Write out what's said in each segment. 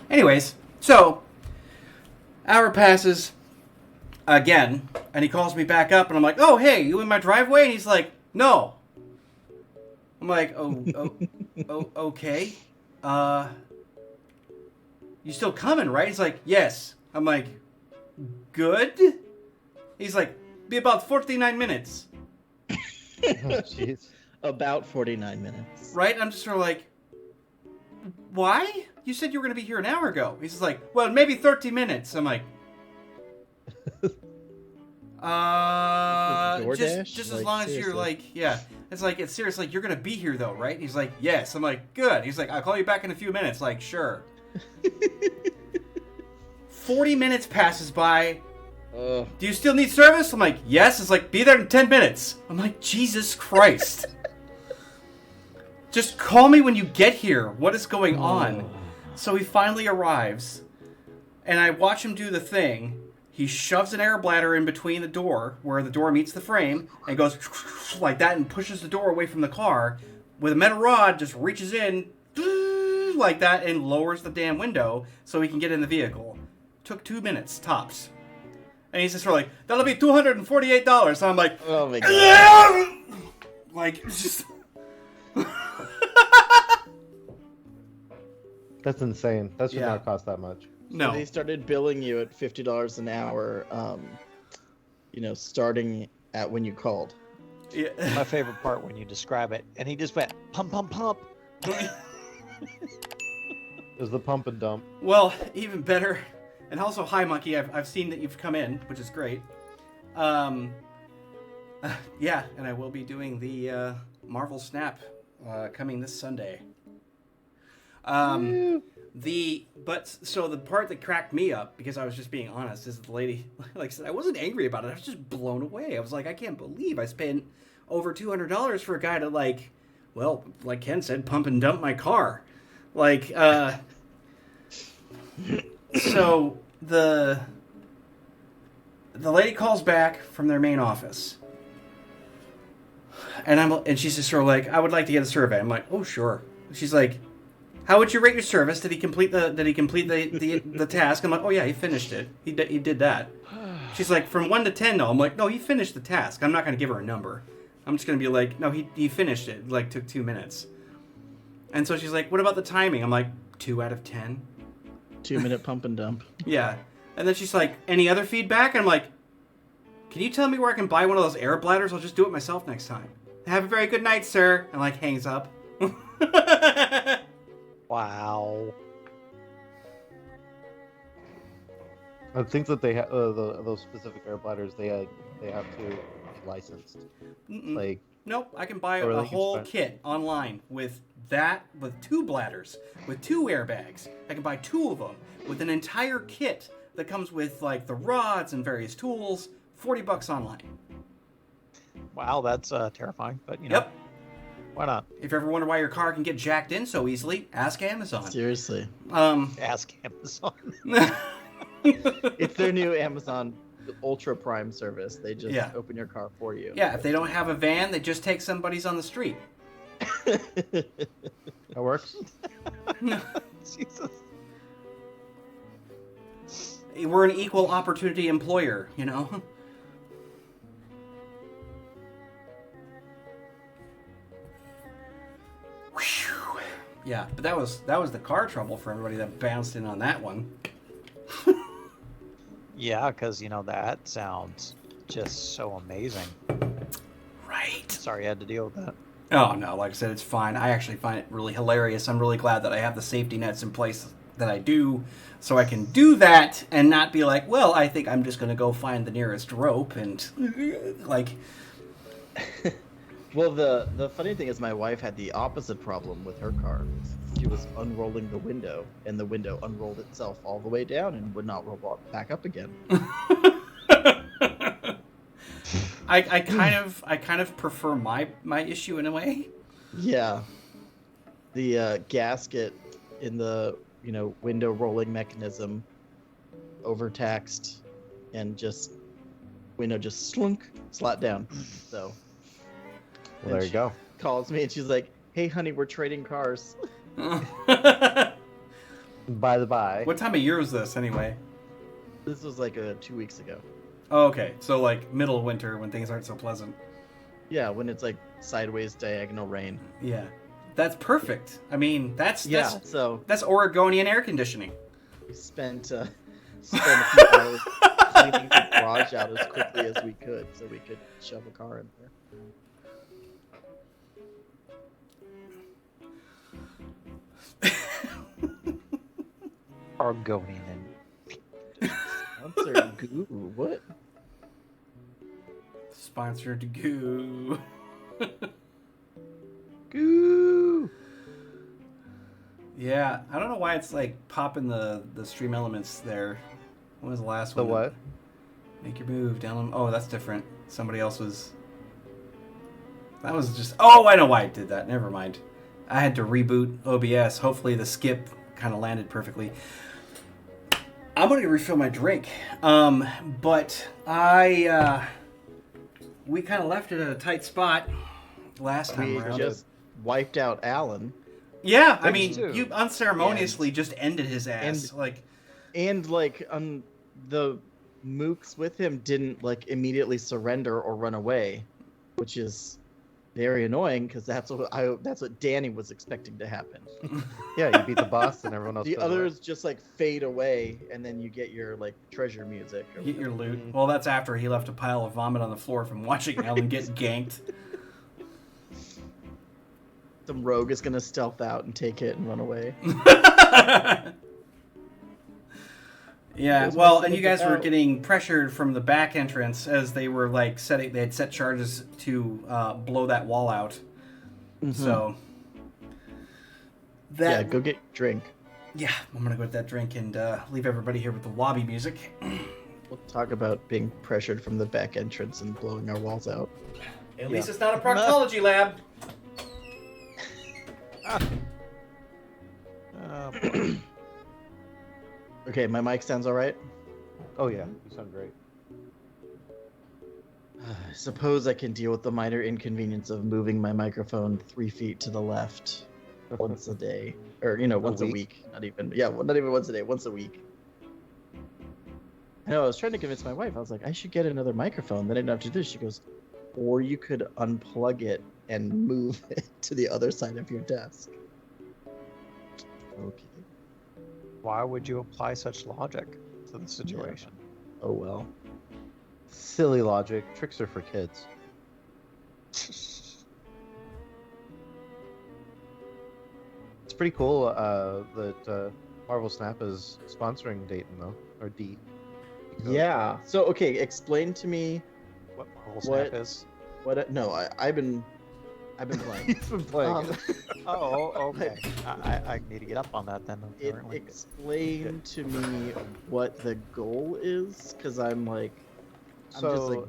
Anyways, so hour passes again, and he calls me back up, and I'm like, "Oh, hey, you in my driveway?" And he's like, "No." I'm like, okay. You still coming, right?" He's like, "Yes." I'm like, "Good." He's like, "Be about 49 minutes." Oh, jeez. About 49 minutes. Right? I'm just sort of like, "Why? You said you were going to be here an hour ago." He's just like, "Well, maybe 30 minutes." I'm like, just as long as you're like, yeah. It's like, it's serious, like, you're going to be here though, right? He's like, "Yes." I'm like, "Good." He's like, "I'll call you back in a few minutes." Like, "Sure." 40 minutes passes by. Do you still need service? I'm like, "Yes." It's like, "Be there in 10 minutes. I'm like, Jesus Christ. Just call me when you get here. What is going on? So he finally arrives, and I watch him do the thing. He shoves an air bladder in between the door, where the door meets the frame, and goes like that and pushes the door away from the car. With a metal rod, just reaches in like that and lowers the damn window so he can get in the vehicle. Took 2 minutes, tops. And he's just sort of like, "That'll be $248. So I'm like, oh my god. Like, just... That's insane. That should not cost that much. No. So they started billing you at $50 an hour, starting at when you called. Yeah. My favorite part when you describe it. And he just went, pump, pump, pump. It was the pump and dump. Well, even better. And also, hi, Monkey. I've seen that you've come in, which is great. Yeah, and I will be doing the Marvel Snap coming this Sunday. So the part that cracked me up, because I was just being honest, is the lady, like I said, I wasn't angry about it. I was just blown away. I was like, I can't believe I spent over $200 for a guy to, like, well, like Ken said, pump and dump my car. Like, so the lady calls back from their main office, and she's just sort of like, "I would like to get a survey." I'm like, "Oh, sure." She's like, "How would you rate your service? Did he complete the task?" I'm like, "Oh yeah, he finished it. He did that." She's like, "From 1 to 10, no." I'm like, "No, he finished the task." I'm not going to give her a number. I'm just going to be like, "No, he finished it. Like, took 2 minutes." And so she's like, "What about the timing?" I'm like, 2 out of 10. 2-minute pump and dump. Yeah. And then she's like, "Any other feedback?" And I'm like, "Can you tell me where I can buy one of those air bladders? I'll just do it myself next time." "Have a very good night, sir." And like hangs up. Wow. I think that they have those specific air bladders. They have to be licensed. Like, nope, I can buy or a they can whole spend- kit online with 2 bladders, with 2 airbags. I can buy 2 of them with an entire kit that comes with like the rods and various tools. $40 online. Wow, that's terrifying. But you know, Yep. Why not? If you ever wonder why your car can get jacked in so easily, ask Amazon. Seriously. Ask Amazon. It's their new Amazon Ultra Prime service. They just open your car for you. Yeah, if they don't have a van, they just take somebody's on the street. that works. Jesus. We're an equal opportunity employer, you know? Whew. Yeah, but that was the car trouble for everybody that bounced in on that one. Yeah, because, you know, that sounds just so amazing. Right. Sorry I had to deal with that. Oh, no, like I said, it's fine. I actually find it really hilarious. I'm really glad that I have the safety nets in place that I do, so I can do that and not be like, well, I think I'm just going to go find the nearest rope and, like... Well, the funny thing is my wife had the opposite problem with her car. She was unrolling the window, and the window unrolled itself all the way down and would not roll back up again. I kind of prefer my issue in a way. Yeah. The gasket in the window rolling mechanism overtaxed, and window just slunk, slat down. So Well, there you go. Calls me and she's like, "Hey honey, we're trading cars." By the by. What time of year was this anyway? This was like 2 weeks ago. Oh, okay. So like middle of winter when things aren't so pleasant. Yeah, when it's like sideways diagonal rain. Yeah. That's perfect. I mean, that's So Oregonian air conditioning. we spent a few hours cleaning the garage out as quickly as we could so we could shove a car in there. Argonian. Sponsor goo. What? Sponsored goo. Goo. Yeah, I don't know why it's like popping the stream elements there. When was the last The one? what? Make your move down. Oh, that's different. Somebody else was. That was just. Oh, I know why I did that. Never mind. I had to reboot OBS. Hopefully the skip kind of landed perfectly. I'm going to refill my drink. But we kind of left it at a tight spot last time We around. just wiped out Alan. Yeah, I Thanks, mean, too. you unceremoniously just ended his ass. And like the mooks with him didn't like immediately surrender or run away, which is very annoying because that's what Danny was expecting to happen. Yeah, you beat the boss and everyone else. The goes away. others just like fade away, and then you get your like treasure music. Or Get your whatever. loot. Well, that's after he left a pile of vomit on the floor from watching Ellen get ganked. Some rogue is gonna stealth out and take it and run away. Yeah, Those well, ones and you that guys were out. getting pressured from the back entrance as they were like they had set charges to blow that wall out. So Yeah, that go get your drink. yeah, I'm gonna go get that drink and leave everybody here with the lobby music. We'll talk about being pressured from the back entrance and blowing our walls out. At least it's not a proctology lab. Boy. Okay, my mic sounds all right. Oh yeah, you sound great. I suppose I can deal with the minor inconvenience of moving my microphone 3 feet to the left once a day, or once a week. Not even once a day, once a week. I know. I was trying to convince my wife. I was like, I should get another microphone. Then I didn't have to do this. She goes, or you could unplug it and move it to the other side of your desk. Okay. Why would you apply such logic to the situation? Oh well. Silly logic. Tricks are for kids. It's pretty cool that Marvel Snap is sponsoring Dayton though, or D. Yeah. So okay, explain to me What Marvel Snap is? what. No, I've been playing. He's been playing. it. Oh, okay. I need to get up on that then. Apparently. Explain to me what the goal is, because I'm just So, like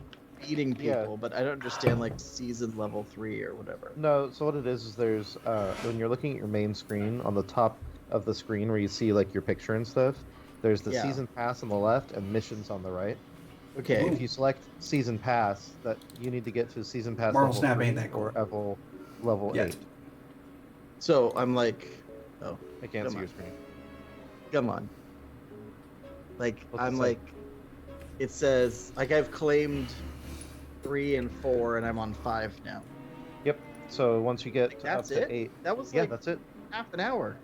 beating people, yeah. but I don't understand like season level 3 or whatever. No, so what it is there's when you're looking at your main screen, on the top of the screen where you see like your picture and stuff, there's the Yeah. season pass on the left and missions on the right. Okay. If you select season pass, that you need to get to season pass Marvel level Snap 3 ain't that cool. or level Yet. 8. So I'm like, oh, I can't Come see on. your screen. come on. Like What's it I'm say? like, it says like I've claimed 3 and 4, and I'm on 5 now. Yep. So once you get Like, up that's to it? 8, That was yeah, like that's it. half an hour.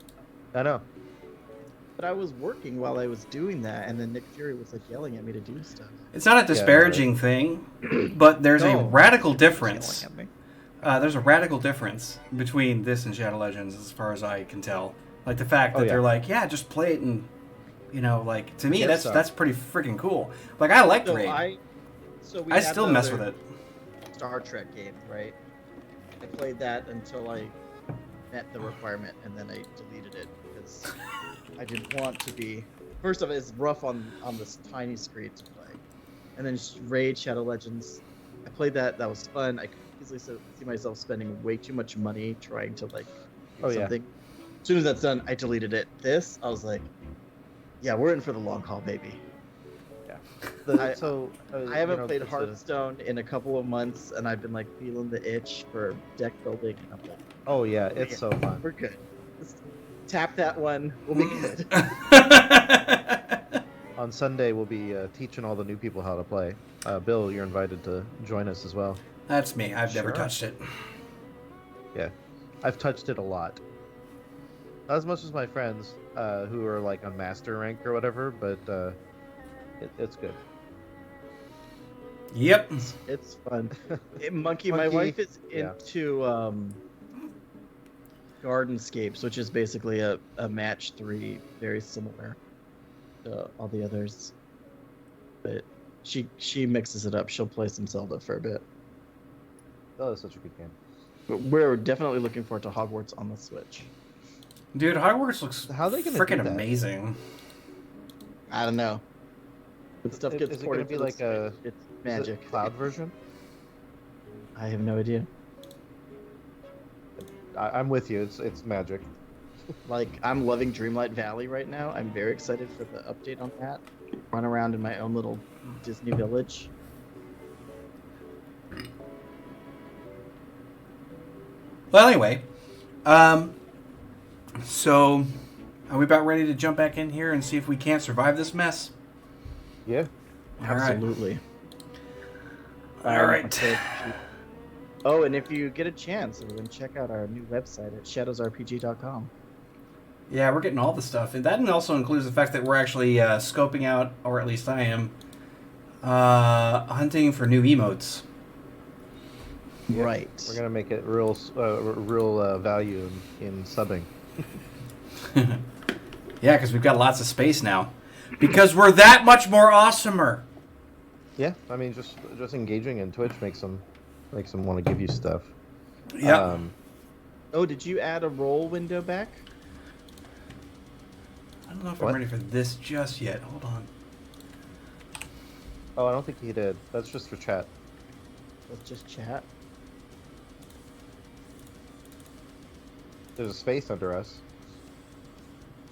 I know. But I was working while I was doing that, and then Nick Fury was like yelling at me to do stuff. It's not a disparaging thing, but there's a No. radical Yelling difference. at me. There's a radical difference between this and Shadow Legends, as far as I can tell. Like the fact Oh, that yeah. they're like, yeah, just play it, and like to me, guess that's so. pretty freaking cool. Like I liked So Raid. I I still mess with it. Star Trek game, right? I played that until I met the requirement, and then I deleted it because I didn't want to be. First of all, it's rough on this tiny screen to play, and then Raid Shadow Legends. I played that. That was fun. I could easily see myself spending way too much money trying to like do Oh, yeah. something. As soon as that's done, I deleted it. This, I was like, yeah, we're in for the long haul, baby. I haven't played Hearthstone in a couple of months, and I've been like feeling the itch for deck building. And I'm like, Oh yeah, Oh, it's yeah. so fun. we're good. Tap that one. We'll be good. On Sunday, we'll be teaching all the new people how to play. Bill, you're invited to join us as well. That's me. I've never Sure. touched it. Yeah, I've touched it a lot. Not as much as my friends who are like on master rank or whatever, but it's good. Yep. It's fun. Monkey, my Monkey, wife is yeah. into Gardenscapes, which is basically a match 3, very similar to all the others. But she mixes it up. She'll play some Zelda for a bit. Oh, that's such a good game. But we're definitely looking forward to Hogwarts on the Switch. Dude, Hogwarts looks How are they gonna do freaking that? amazing. I don't know. But stuff gets Is it going to ported be to the like a Switch. It's is it magic. cloud version? I have no idea. I'm with you. It's magic. Like, I'm loving Dreamlight Valley right now. I'm very excited for the update on that. Run around in my own little Disney village. Well, anyway, so are we about ready to jump back in here and see if we can't survive this mess? Yeah. All right. Absolutely. All right. Okay. Oh, and if you get a chance, everyone, check out our new website at ShadowsRPG.com. Yeah, we're getting all the stuff, and that also includes the fact that we're actually scoping out, or at least I am, hunting for new emotes. Yeah. Right. We're gonna make it real value in subbing. Yeah, because we've got lots of space now. Because we're that much more awesomer. Yeah, I mean just engaging in Twitch makes them want to give you stuff. Yeah. Oh, did you add a roll window back? I don't know if What? I'm ready for this just yet. Hold on. Oh, I don't think he did. That's just for chat. Let's just chat. There's a space under us.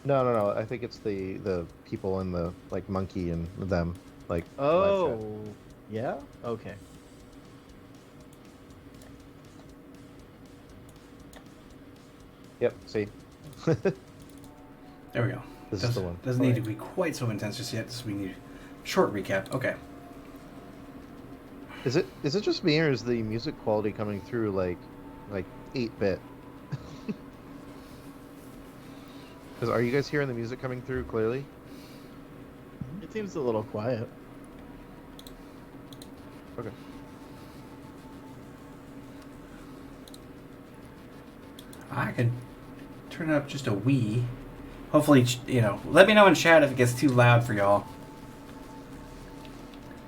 No. I think it's the people in the like monkey and them like. live chat. Oh, yeah? Okay. Yep. See. There we go. This is the one. Doesn't need to be quite so intense just yet. So we need a short recap. Okay. Is it just me or is the music quality coming through like 8-bit? Are you guys hearing the music coming through clearly? It seems a little quiet. Okay. I can turn it up just a wee. Hopefully, let me know in chat if it gets too loud for y'all.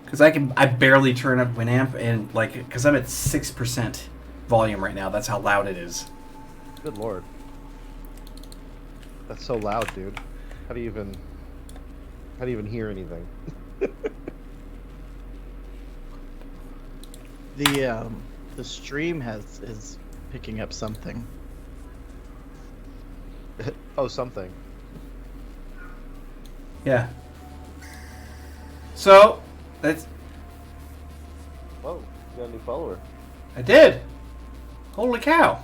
Because I barely turn up Winamp, and because I'm at 6% volume right now. That's how loud it is. Good lord. That's so loud, dude. How do you even hear anything? The stream is picking up something. Oh, something. Yeah. So, that's... Whoa, you got a new follower. I did! Holy cow!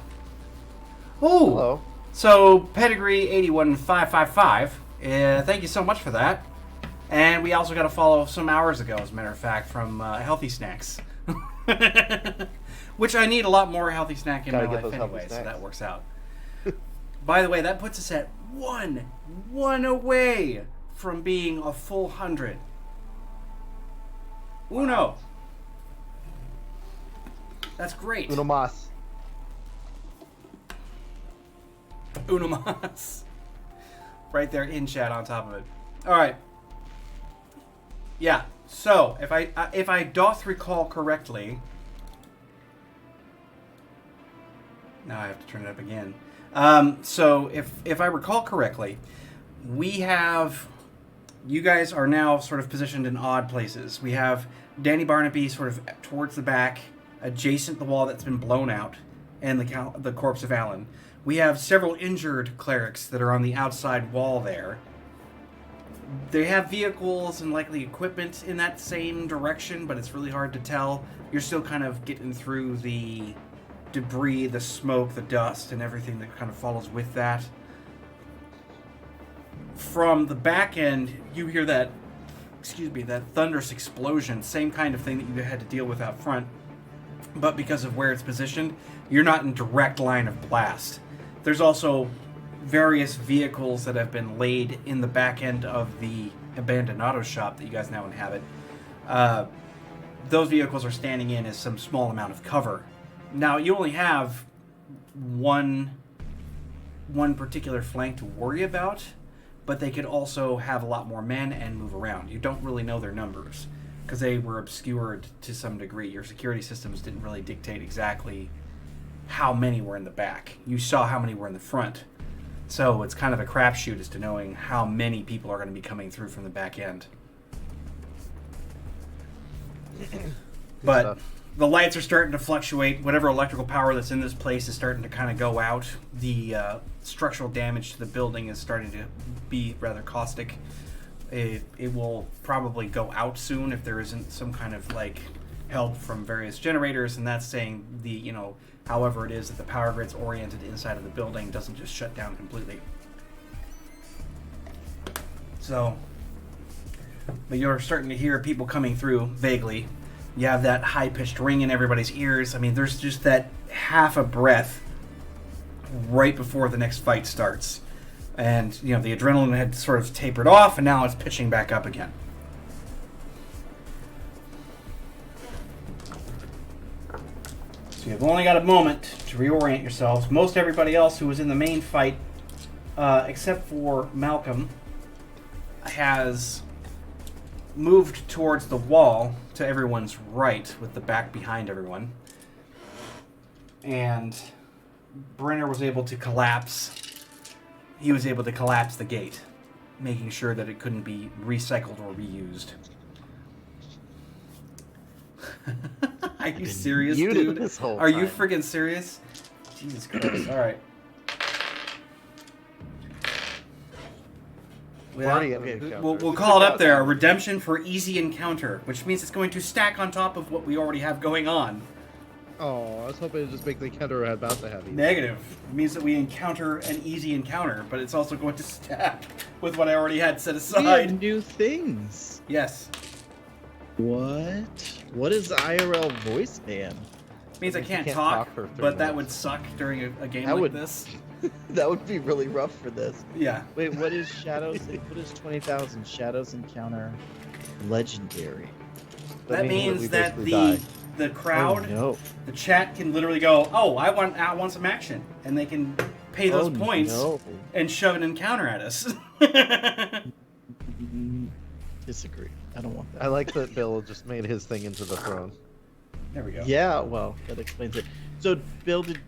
Oh! Hello. So, Pedigree 81555, thank you so much for that. And we also got a follow some hours ago, as a matter of fact, from Healthy Snacks. Which I need a lot more healthy snack in Gotta my get life those healthy anyway, so snacks. that works out. By the way, that puts us at one away from being a full 100. Uno. That's great. Uno mas. Uno mas. Right there in chat on top of it. All right. Yeah. So if I doth recall correctly, now I have to turn it up again. So if I recall correctly, you guys are now sort of positioned in odd places. We have Danny Barnaby sort of towards the back, adjacent the wall that's been blown out, and the corpse of Alan. We have several injured clerics that are on the outside wall there. They have vehicles and likely equipment in that same direction, but it's really hard to tell. You're still kind of getting through the debris, the smoke, the dust, and everything that kind of follows with that. from the back end, you hear that, that thunderous explosion, same kind of thing that you had to deal with out front. But because of where it's positioned, you're not in direct line of blast. There's also various vehicles that have been laid in the back end of the abandoned auto shop that you guys now inhabit. Those vehicles are standing in as some small amount of cover. Now, you only have one particular flank to worry about, but they could also have a lot more men and move around. You don't really know their numbers because they were obscured to some degree. Your security systems didn't really dictate exactly how many were in the back. You saw how many were in the front. So it's kind of a crapshoot as to knowing how many people are going to be coming through from the back end. But the lights are starting to fluctuate. Whatever electrical power that's in this place is starting to kind of go out. The structural damage to the building is starting to be rather caustic. It will probably go out soon if there isn't some kind of help from various generators, and that's saying however it is that the power grid's oriented inside of the building doesn't just shut down completely. So, but you're starting to hear people coming through vaguely. You have that high-pitched ring in everybody's ears. I mean, there's just that half a breath right before the next fight starts. And, the adrenaline had sort of tapered off, and now it's pitching back up again. So you've only got a moment to reorient yourselves. Most everybody else who was in the main fight, except for Malcolm, has moved towards the wall to everyone's right, with the back behind everyone. And Brenner was able to collapse. He was able to collapse the gate, making sure that it couldn't be recycled or reused. Are you serious, dude? Are you friggin' serious? Jesus Christ. Alright. We'll call it up there, a redemption for easy encounter, which means it's going to stack on top of what we already have going on. Oh, I was hoping to just make the encounter we're about to have. Negative. It means that we encounter an easy encounter, but it's also going to stack with what I already had set aside. We have new things. Yes. What? What is IRL voice ban? It means I can't talk but that would suck during a game like this. That would be really rough for this. Yeah. Wait, what is Shadows? What is 20,000 Shadows encounter legendary? That means that the crowd, the chat can literally go, "Oh, I want some action," and they can pay those points and shove an encounter at us. Disagree. I don't want that. I like that Bill just made his thing into the throne. There we go. Yeah, well, that explains it. So, Bill, did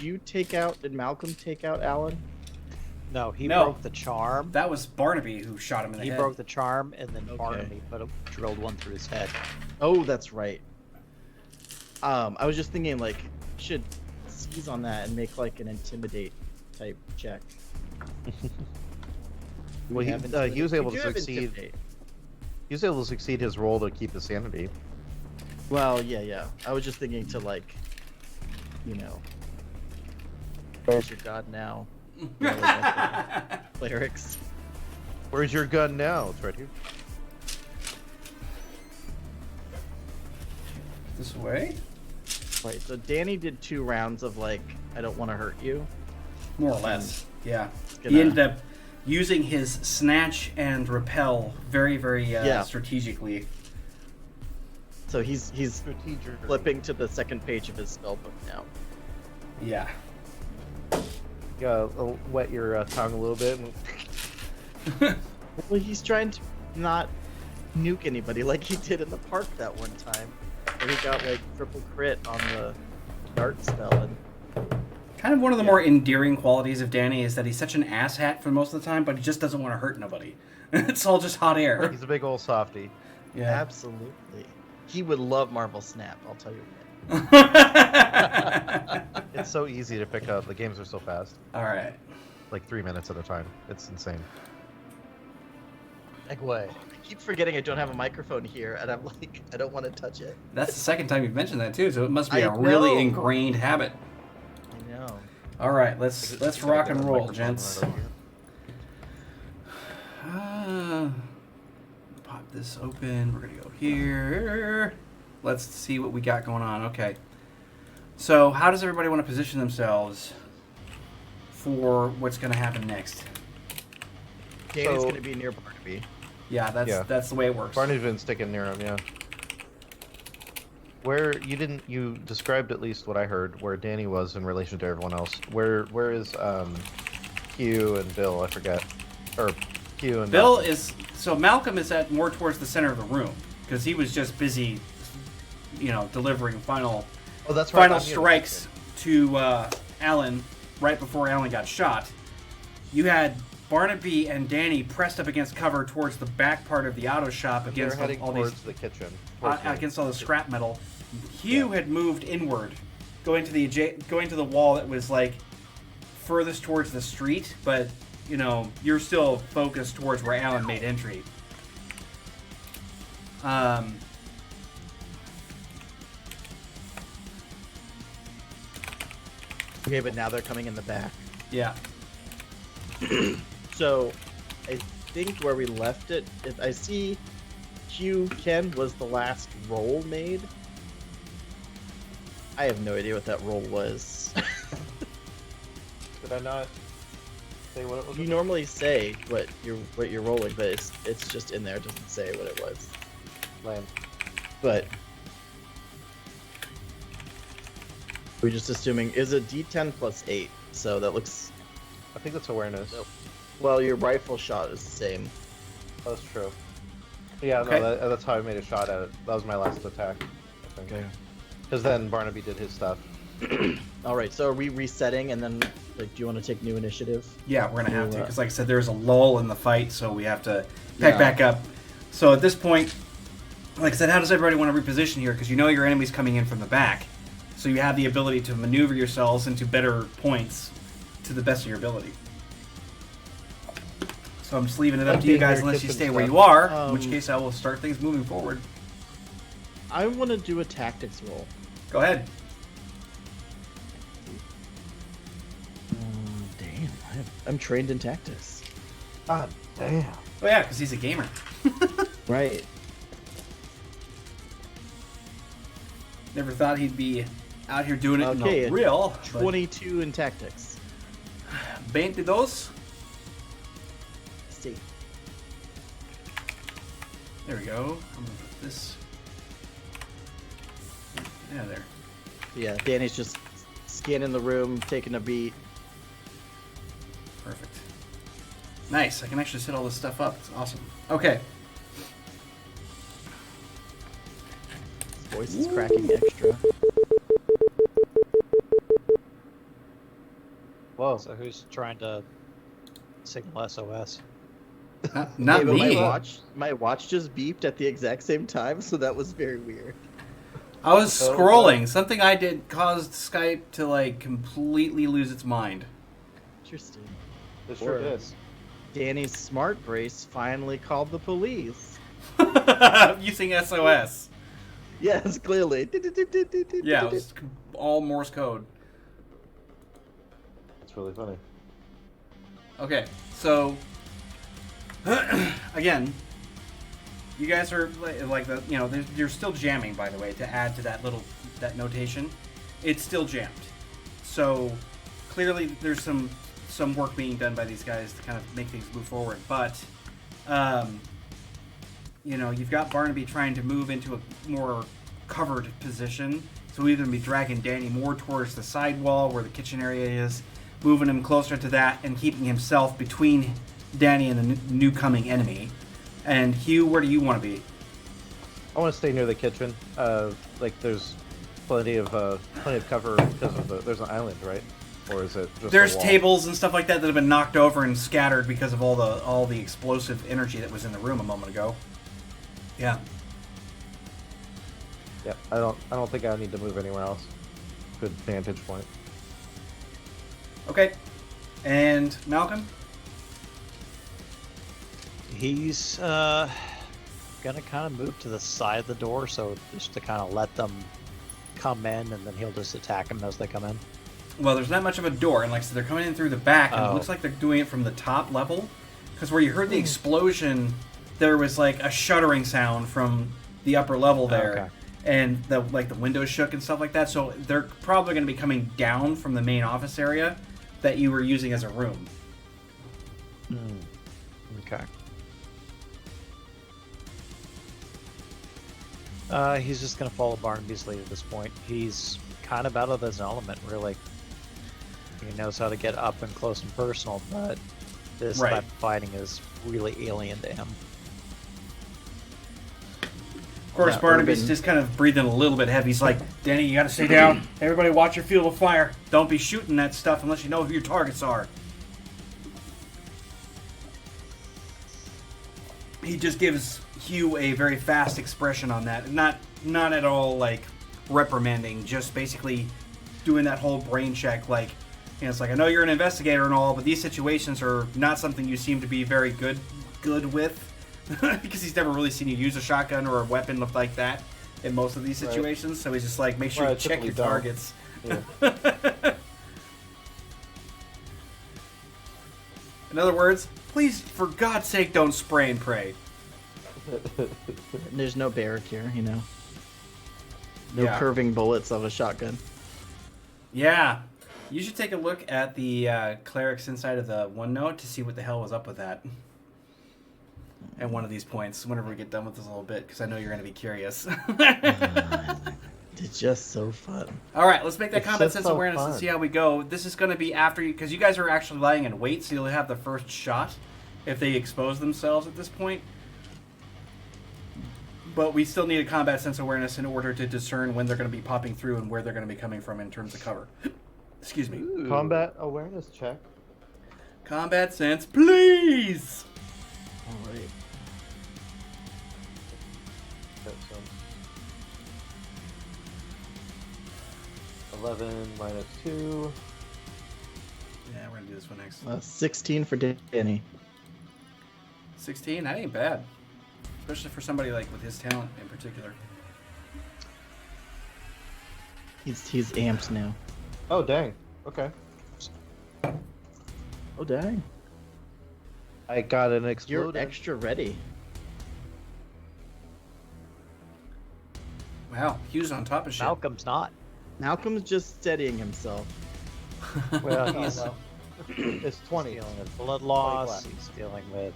you take out? Did Malcolm take out Alan? No, he broke the charm. That was Barnaby who shot him in the head. He broke the charm, and then Barnaby drilled one through his head. Oh, that's right. I was just thinking, should seize on that and make an intimidate type check. Well, he was able to succeed. He was able to succeed his role to keep his sanity. Well, yeah. I was just thinking to where's your god now? Clerics. Where's your gun now? It's right here. This way? Right, so Danny did 2 rounds of I don't want to hurt you. More or less, yeah. He ended up using his snatch and repel very, very strategically. So he's flipping to the second page of his spellbook now. Yeah. You gotta wet your tongue a little bit. Well, he's trying to not nuke anybody like he did in the park that one time. Where he got triple crit on the dart spell. And kind of one of the more endearing qualities of Danny is that he's such an asshat for most of the time, but he just doesn't want to hurt nobody. It's all just hot air. He's a big old softy. Yeah. Absolutely. He would love Marvel Snap, I'll tell you that. It's so easy to pick up. The games are so fast. Alright. 3 minutes at a time. It's insane. I keep forgetting I don't have a microphone here, and I'm I don't want to touch it. That's the second time you've mentioned that too, so it must be a really ingrained habit. I know. Alright, let's rock and roll, gents. this open. We're gonna go here. Let's see what we got going on. Okay. So, how does everybody want to position themselves for what's going to happen next? Danny's going to be near Barnaby. Yeah, that's the way it works. Barney's been sticking near him, yeah. Where you described at least what I heard where Danny was in relation to everyone else. Where is Hugh and Bill? I forget. Or Hugh and Bill Malcolm. Malcolm is at more towards the center of the room because he was just busy, delivering final strikes to Alan right before Alan got shot. You had Barnaby and Danny pressed up against cover towards the back part of the auto shop against all towards the kitchen. Against all the scrap metal. Hugh had moved inward, going to the wall that was like furthest towards the street, but you're still focused towards where Alan made entry. Okay, but now they're coming in the back. Yeah. So, I think where we left it, if I see Hugh Ken was the last roll made. I have no idea what that roll was. Did I not say what it was? You normally say what you're rolling, but it's just in there. It doesn't say what it was. Lame. But we're just assuming is a D10 plus 8, so that looks. I think that's awareness. Well, your rifle shot is the same. That's true. Yeah, Okay. no, that's how I made a shot at it. That was my last attack, I think. Okay. Because then Barnaby did his stuff. All right. So are we resetting, and then do you want to take new initiative? Yeah, we're gonna have to because, like I said, there's a lull in the fight, so we have to pick back up. So at this point, like I said, how does everybody want to reposition here? Because your enemy's coming in from the back, so you have the ability to maneuver yourselves into better points to the best of your ability. So I'm just leaving it up to you guys unless you stay where you are, in which case I will start things moving forward. I want to do a tactics roll. Go ahead. Damn, I'm trained in tactics. God damn. Oh yeah, because he's a gamer. Right. Never thought he'd be out here doing it Okay, in the real. 22 in tactics. 22. See. There we go. I'm gonna put this. Yeah, there. Yeah, Danny's just scanning the room, taking a beat. Perfect. Nice. I can actually set all this stuff up. It's awesome. Okay. His voice is cracking extra. Whoa. So who's trying to signal SOS? Not Hey, but me. My watch just beeped at the exact same time, so that was very weird. I was scrolling. Something I did caused Skype to completely lose its mind. Interesting. It sure did. Danny's smart brace finally called the police. Using SOS. Yes, clearly. Yeah, it was all Morse code. It's really funny. Okay, so again, you guys are you're still jamming, by the way, to add to that notation. It's still jammed. So clearly there's some work being done by these guys to kind of make things move forward. But you've got Barnaby trying to move into a more covered position. So we're going to be dragging Danny more towards the side wall where the kitchen area is, moving him closer to that and keeping himself between Danny and the new coming enemy. And Hugh, where do you want to be? I want to stay near the kitchen. There's plenty of cover because of there's an island, right? Or is it just There's a wall? tables and stuff like that have been knocked over and scattered because of all the explosive energy that was in the room a moment ago. Yeah. Yeah, I don't think I need to move anywhere else. Good vantage point. Okay. And Malcolm? He's gonna kind of move to the side of the door, so just to kind of let them come in, and then he'll just attack them as they come in. Well, there's not much of a door, and like I said, they're coming in through the back, and Oh. it looks like they're doing it from the top level. Because where you heard the explosion there was like a shuddering sound from the upper level there. Okay. And the windows shook and stuff like that. So they're probably going to be coming down from the main office area that you were using as a room. Okay. He's just gonna follow Barnaby's lead at this point. He's kind of out of his element, really. He knows how to get up and close and personal, but this Right. type of fighting is really alien to him. Of course, Yeah, Barnaby's Urban- just kind of breathing a little bit heavy. He's like, Danny, you got to stay down. Everybody watch your field of fire. Don't be shooting that stuff unless you know who your targets are. He just gives Hugh a very fast expression on that. Not at all like reprimanding, just basically doing that whole brain check. Like, you know, it's like, I know you're an investigator and all, but these situations are not something you seem to be very good with. Because he's never really seen you use a shotgun or a weapon like that in most of these situations. Right. So he's just like, make sure Right, you check your typically don't. targets. Yeah. In other words, please, for God's sake, don't spray and pray. There's no barrack here, you know. No Yeah. curving bullets of a shotgun. Yeah. You should take a look at the clerics inside of the OneNote to see what the hell was up with that. At one of these points, whenever we get done with this a little bit, because I know you're going to be curious. It's just so fun. All right, let's make that It's combat just sense so awareness and fun. see how we go. This is going to be after you, because you guys are actually lying in wait, so you'll have the first shot if they expose themselves at this point. But we still need a combat sense awareness in order to discern when they're going to be popping through and where they're going to be coming from in terms of cover. Excuse me. Combat awareness check. Combat sense, please! All right. That's 11 minus 2. Yeah, we're going to do this one next. 16 for Danny. 16? That ain't bad. Especially for somebody like with his talent in particular. He's amped now. Oh, dang. Okay. Oh dang. I got an You're exploded. extra ready. Wow, Hugh's on top of shit. Malcolm's not. Malcolm's just steadying himself. Well, Oh, he's well. It's 20. dealing with blood loss. flat. He's dealing with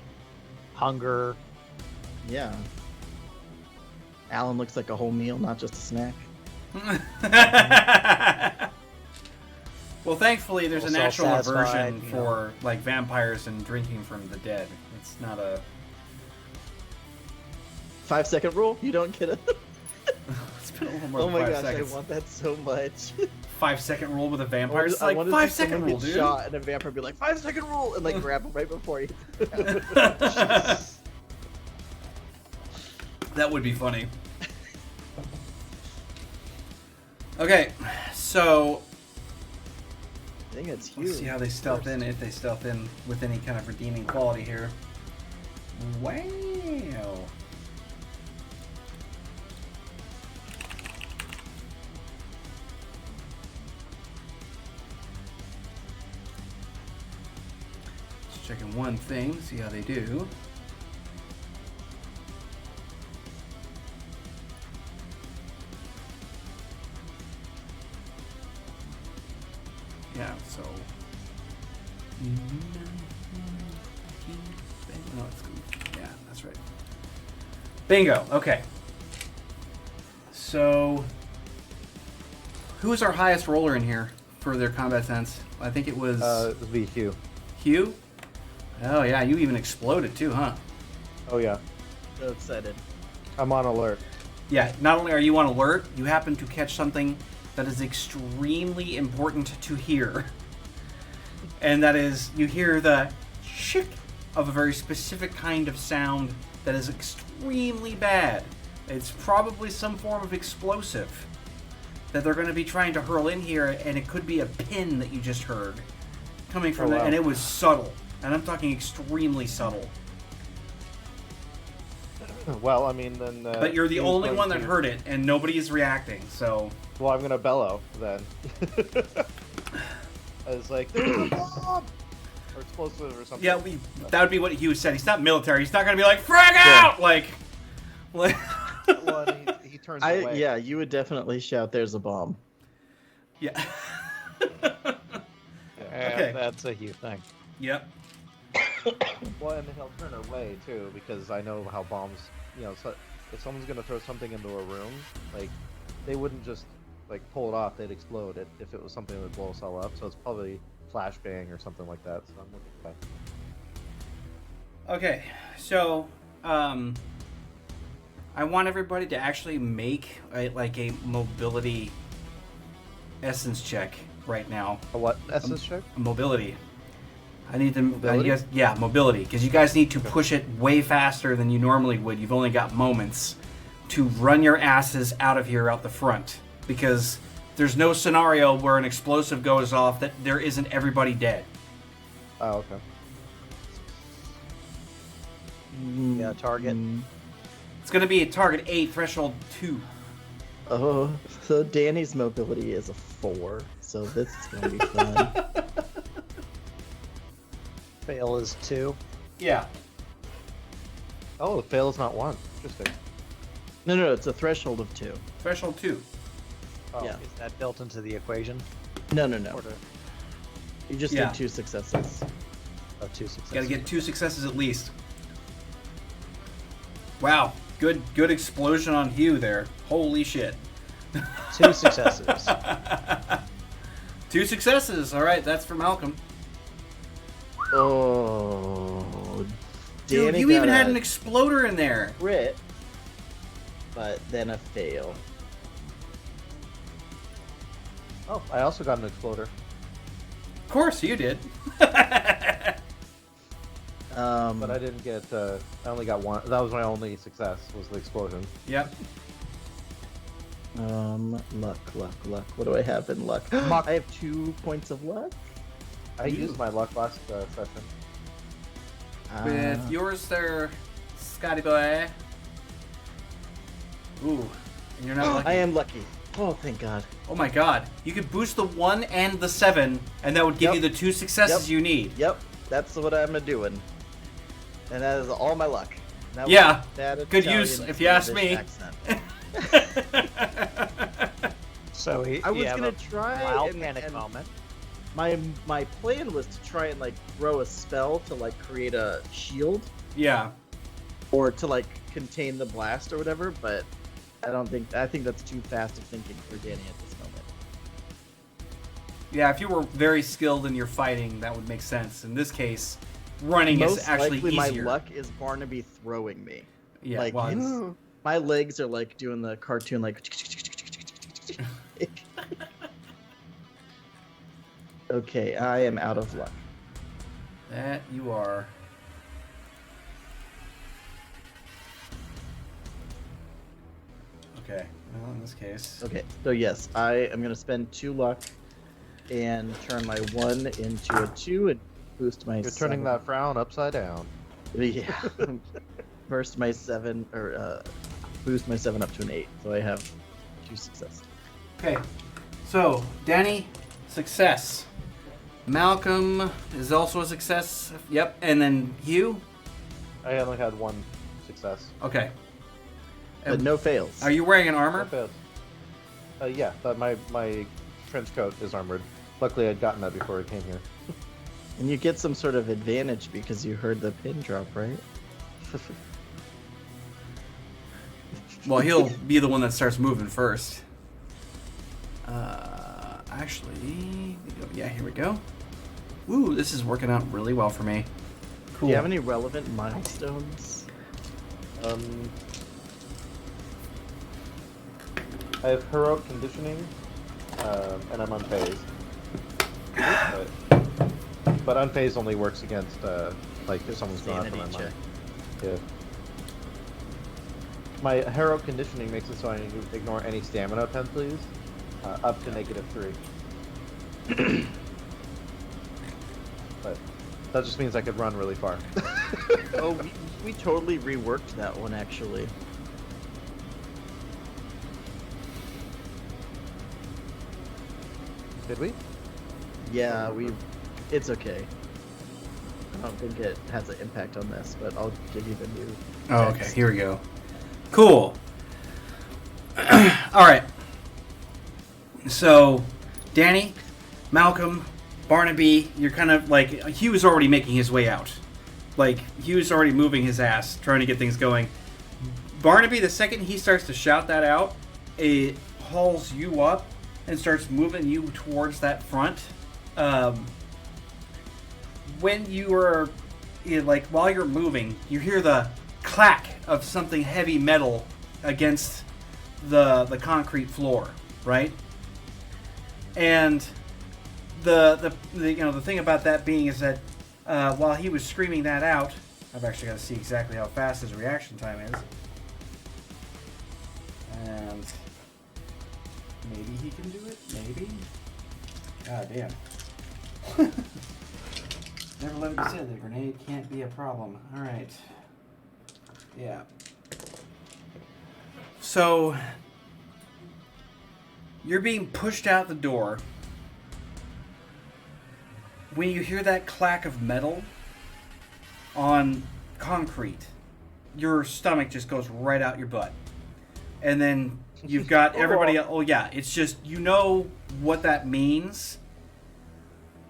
hunger. Yeah. Alan looks like a whole meal, not just a snack. Well, thankfully, there's a Also natural satisfied, aversion you know. for like vampires and drinking from the dead. It's not a. 5-second rule? You don't get it? It's been a little more Oh than my 5 gosh, seconds. I want that so much. 5-second rule with a vampire. It's like I wanted 5 to see someone second rule, get dude. shot and a vampire be like, 5-second rule! And like grab him right before you. That would be funny. Okay, so I think it's huge. let's see how they stealth in, if they stealth in with any kind of redeeming quality here. Wow. Just checking one thing, see how they do. Yeah, so. No, it's good. Yeah, that's right. Bingo. Okay. So, who is our highest roller in here for their combat sense? I think it was It'd be Hugh. Hugh. Oh yeah, you even exploded too, huh? Oh, yeah. So excited. I'm on alert. Yeah. Not only are you on alert, you happen to catch something that is extremely important to hear. And that is, you hear the chick of a very specific kind of sound that is extremely bad. It's probably some form of explosive that they're going to be trying to hurl in here, and it could be a pin that you just heard coming from Oh, that, wow. and it was subtle. And I'm talking extremely subtle. Well, I mean, then. But you're the Hugh's only going one that to- heard it, and nobody is reacting, so... Well, I'm gonna bellow then. I was like, "There's a bomb!" or explosive or something. Yeah, that would be what Hugh said. He's not military. He's not gonna be like frag out like. Well, and he turns away. Yeah, you would definitely shout, "There's a bomb." Yeah. Okay. That's a Hugh thing. Yep. Well, and he'll turn away too, because I know how bombs. So if someone's gonna throw something into a room, like they wouldn't just like pull it off; they'd explode it if it was something that would blow us all up. So it's probably flashbang or something like that. So I'm looking at that. Okay, so I want everybody to actually make a mobility essence check right now. A what essence check? Mobility. I need to. Mobility? Mobility, because you guys need to push it way faster than you normally would. You've only got moments to run your asses out of here out the front, because there's no scenario where an explosive goes off that there isn't everybody dead. Oh, okay. Yeah, target. It's going to be a target 8, threshold 2. Oh, so Danny's mobility is a 4, so this is gonna be fun. Fail is 2. Yeah. Oh, the fail is not 1. Interesting. No, it's a threshold of 2. Threshold 2. Oh. Yeah. Is that built into the equation? No. Or You just Yeah. did 2 successes. 2 successes? Got to get 2 successes at least. Wow. Good explosion on Hugh there. Holy shit. 2 successes. 2 successes. All right, that's for Malcolm. Oh, Dude, Danny you got even had a an exploder in there. crit, but then a fail. Oh, I also got an exploder. Of course, you did. But I didn't get. I only got 1. That was my only success. Was the explosion. Yep. Luck. What do I have in luck? I have 2 points of luck. I used my luck last session. With yours there, Scotty boy. Ooh, and you're not lucky. I am lucky. Oh, thank God. Oh my god. You could boost the 1 and the 7, and that would give Yep. you the 2 successes Yep. you need. Yep, that's what I'm doing. And that is all my luck. That was Yeah, bad good Italian use, if you ask Swedish me. accent. So I was gonna try wild and- panic and- moment. My plan was to try and throw a spell to create a shield Yeah. or to contain the blast or whatever, but I think that's too fast of thinking for Danny at this moment. Yeah, if you were very skilled in your fighting, that would make sense. In this case, running Most is actually likely easier. my luck is Barnaby throwing me. Yeah, well, it's- My legs are doing the cartoon Okay, I am out of luck. that you are. Okay, well, in this case. Okay, so yes, I am gonna spend 2 luck and turn my 1 into a 2 and boost my You're turning 7. that frown upside down. Yeah. First my 7 or boost my 7 up to an 8. So I have 2 successes. Okay, so Danny, success. Malcolm is also a success. Yep, and then Hugh. I only had 1 success. Okay. But no fails. Are you wearing an No armor? fails. Yeah, but my trench coat is armored. Luckily, I'd gotten that before I came here. And you get some sort of advantage because you heard the pin drop, right? Well, he'll be the one that starts moving first. Actually, yeah, here we go. Ooh, this is working out really well for me. Cool. Do you have any relevant milestones? I have heroic conditioning, and I'm unfazed. But unfazed only works against if someone's gone after my Sanity mind. check. Yeah. My heroic conditioning makes it so I need to ignore any stamina penalties, up to -3. But that just means I could run really far. Oh, we totally reworked that one actually. Did we? Yeah, it's okay. I don't think it has an impact on this, but I'll give you the new. Oh, okay. text. Here we go. Cool. All right. So, Danny, Malcolm, Barnaby, you're kind of like Hugh is already making his way out. Like Hugh's already moving his ass, trying to get things going. Barnaby, the second he starts to shout that out, it hauls you up and starts moving you towards that front. When you are, like, while you're moving, you hear the clack of something heavy metal against the concrete floor, right? And the thing about that being is that while he was screaming that out, I've actually got to see exactly how fast his reaction time is. And maybe he can do it. Maybe. God damn. Never let it be said that a grenade can't be a problem. All right. Yeah. So you're being pushed out the door. When you hear that clack of metal on concrete, your stomach just goes right out your butt. And then you've got everybody. Oh, yeah. It's just, you know what that means.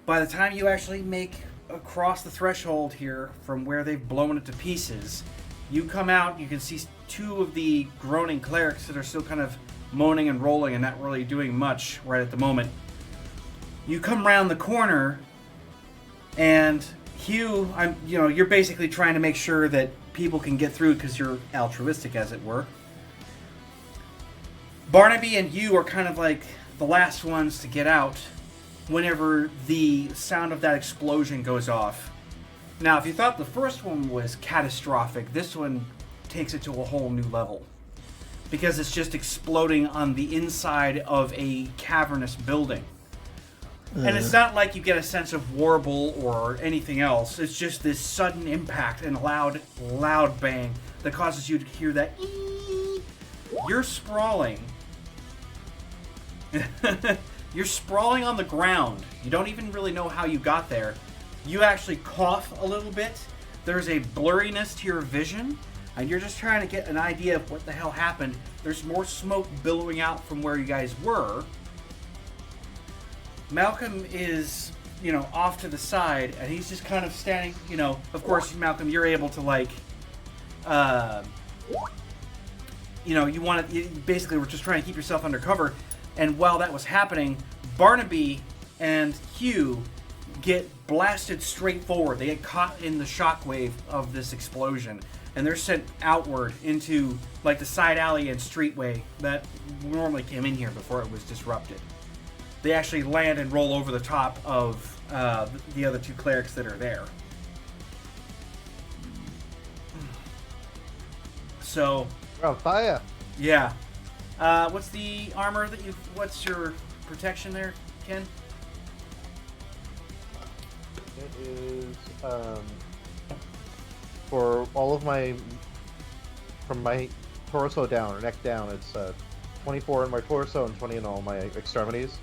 By the time you actually make across the threshold here from where they've blown it to pieces, you come out, you can see two of the groaning clerics that are still kind of moaning and rolling and not really doing much right at the moment. You come around the corner, and Hugh, you're basically trying to make sure that people can get through because you're altruistic, as it were. Barnaby and you are kind of like the last ones to get out whenever the sound of that explosion goes off. Now, if you thought the first one was catastrophic, this one takes it to a whole new level. Because it's just exploding on the inside of a cavernous building. And it's not like you get a sense of warble or anything else. It's just this sudden impact and loud bang that causes you to hear that ee. You're sprawling. You're sprawling on the ground. You don't even really know how you got there. You actually cough a little bit. There's a blurriness to your vision, and you're just trying to get an idea of what the hell happened. There's more smoke billowing out from where you guys were. Malcolm is, off to the side, and he's just kind of standing, of course, Malcolm, you're able to, you basically were just trying to keep yourself under cover. And while that was happening, Barnaby and Hugh get blasted straight forward. They get caught in the shockwave of this explosion, and they're sent outward into the side alley and streetway that normally came in here before it was disrupted. They actually land and roll over the top of the other two clerics that are there. So, We're on fire. Yeah. What's the armor that what's your protection there, Ken? It is for all of from my torso down or neck down. It's 24 in my torso and 20 in all my extremities.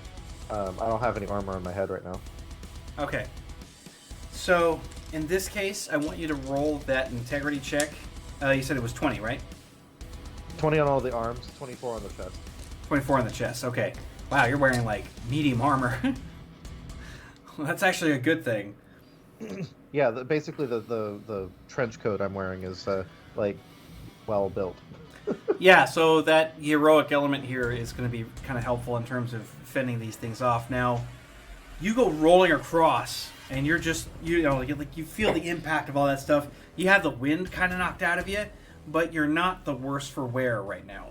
I don't have any armor on my head right now. Okay. So in this case, I want you to roll that integrity check. You said it was 20, right? 20 on all the arms, 24 on the chest. 24 on the chest. Okay. Wow, you're wearing medium armor. Well, that's actually a good thing. Yeah, basically the trench coat I'm wearing is well built. Yeah, so that heroic element here is going to be kind of helpful in terms of fending these things off. Now, you go rolling across, and you're just you feel the impact of all that stuff. You have the wind kind of knocked out of you, but you're not the worse for wear right now.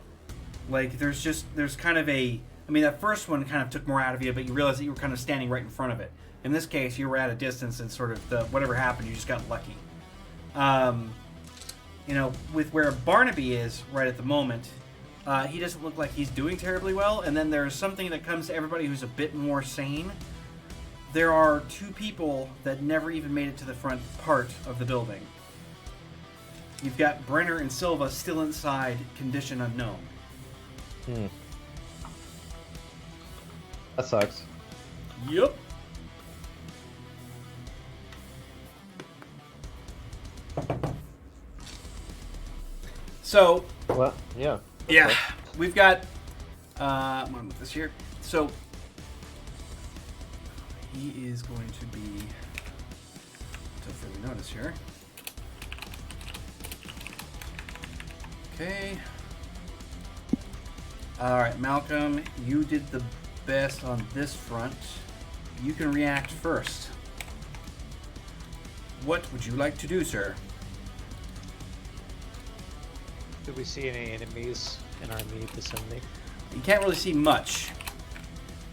There's kind of that first one kind of took more out of you, but you realize that you were kind of standing right in front of it. In this case, you were at a distance, and sort of whatever happened, you just got lucky. With where Barnaby is right at the moment, he doesn't look like he's doing terribly well. And then there's something that comes to everybody who's a bit more sane. There are two people that never even made it to the front part of the building. You've got Brenner and Silva still inside, condition unknown. That sucks. Yep. So, Well, yeah. yeah, we've got. I'm gonna move this here. So, he is going to be. Until further notice here. Okay. All right, Malcolm, you did the best on this front. You can react first. What would you like to do, sir? Do we see any enemies in our immediate vicinity? You can't really see much.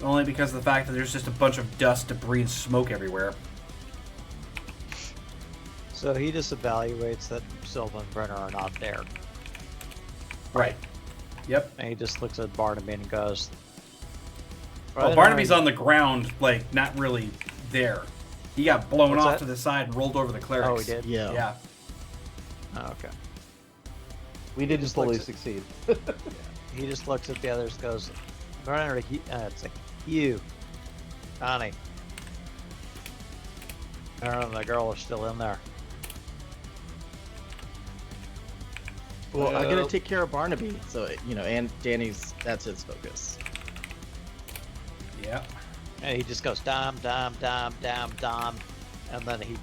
Only because of the fact that there's just a bunch of dust, debris, and smoke everywhere. So he just evaluates that Silva and Brenner are not there. Right. Yep. And he just looks at Barnaby and goes... Well, Barnaby's on the ground, like, not really there. He got blown What's off that? to the side and rolled over the clerics. Oh, he did? Yeah. Yeah. Oh, okay. We didn't Just fully looks at- succeed. He just looks at the others, goes, Brenner, it's like, you, Connie. Aaron and the girl are still in there. Well, I'm Well- gonna take care of Barnaby, so and Danny's that's his focus. Yep. And he just goes, dom, dom, dom, dom, dom. And then he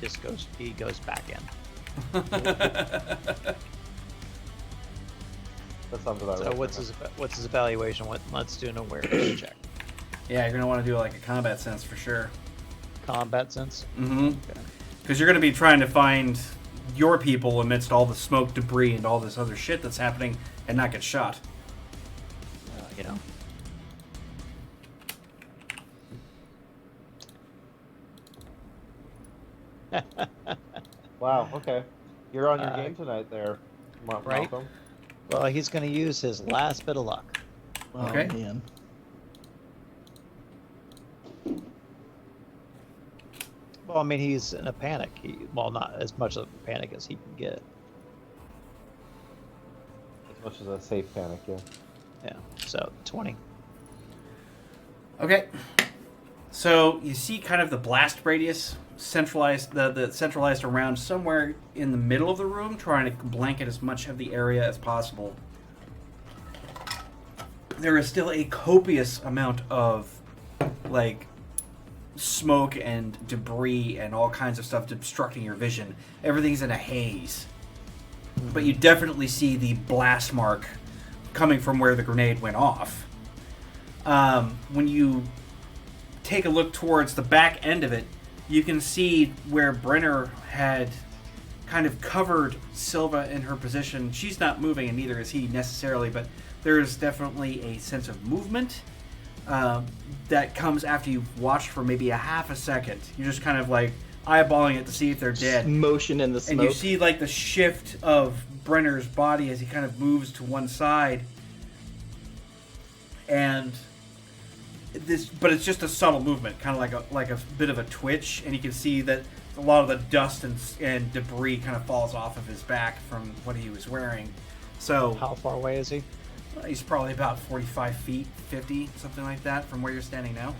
goes back in. That sounds about So right. what's his evaluation? Let's do an awareness check. Yeah, you're going to want to do like a combat sense for sure. Combat sense? Mm-hmm. Okay. Because you're going to be trying to find your people amidst all the smoke, debris, and all this other shit that's happening and not get shot. You know. Wow. Okay. You're on your Uh, game tonight, there, right? Malcolm. Well, he's going to use his last bit of luck. Oh, Okay. man. Well, I mean, he's in a panic. Well, not as much of a panic as he can get. As much as a safe panic, yeah. Yeah. So 20. Okay. So you see kind of the blast radius centralized, the centralized around somewhere in the middle of the room, trying to blanket as much of the area as possible. There is still a copious amount of, like, smoke and debris and all kinds of stuff obstructing your vision. Everything's in a haze. But you definitely see the blast mark coming from where the grenade went off. When you take a look towards the back end of it, you can see where Brenner had kind of covered Silva in her position. She's not moving, and neither is he necessarily, but there is definitely a sense of movement that comes after you've watched for maybe a half a second. You're just kind of like eyeballing it to see if they're dead. Motion in the smoke. And you see like the shift of Brenner's body as he kind of moves to one side. And but it's just a subtle movement, kind of like a bit of a twitch, and you can see that a lot of the dust and debris kind of falls off of his back from what he was wearing. So How far away is he? he's probably about 45 feet, 50, something like that, from where you're standing now.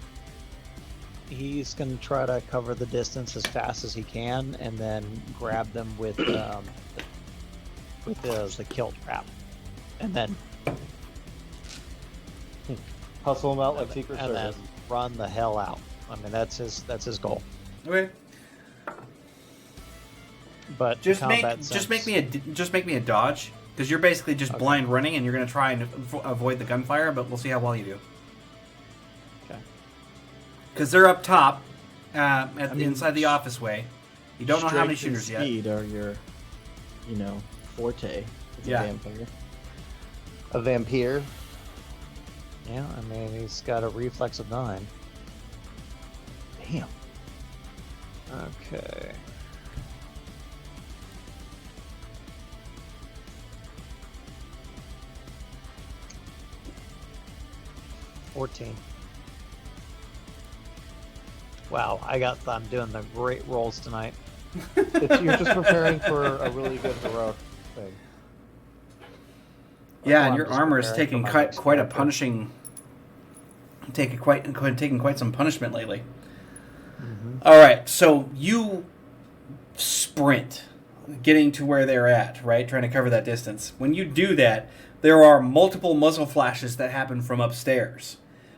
He's going to try to cover the distance as fast as he can, and then grab them with the kill trap, and then Hustle them out like Secret and then Service. run the hell out. I mean, that's his goal. Okay. But Just make combat me a dodge, because you're basically just Okay. blind running, and you're going to try and avoid the gunfire, but we'll see how well you do. Okay. Because they're up top, inside the office way. You don't know how many Strength and shooters yet. speed are your, forte. As Yeah. A vampire. A vampire. Yeah, I mean, he's got a reflex of 9. Damn. Okay. $14. Wow, I'm doing the great rolls tonight. You're just preparing for a really good heroic thing. Yeah, Well, and I'm your just armor is preparing taking for my next quite a character. punishing. Taking quite some punishment lately. All right, so you sprint getting to where they're at, right? Trying to cover that distance. When you do that, there are multiple muzzle flashes that happen from upstairs.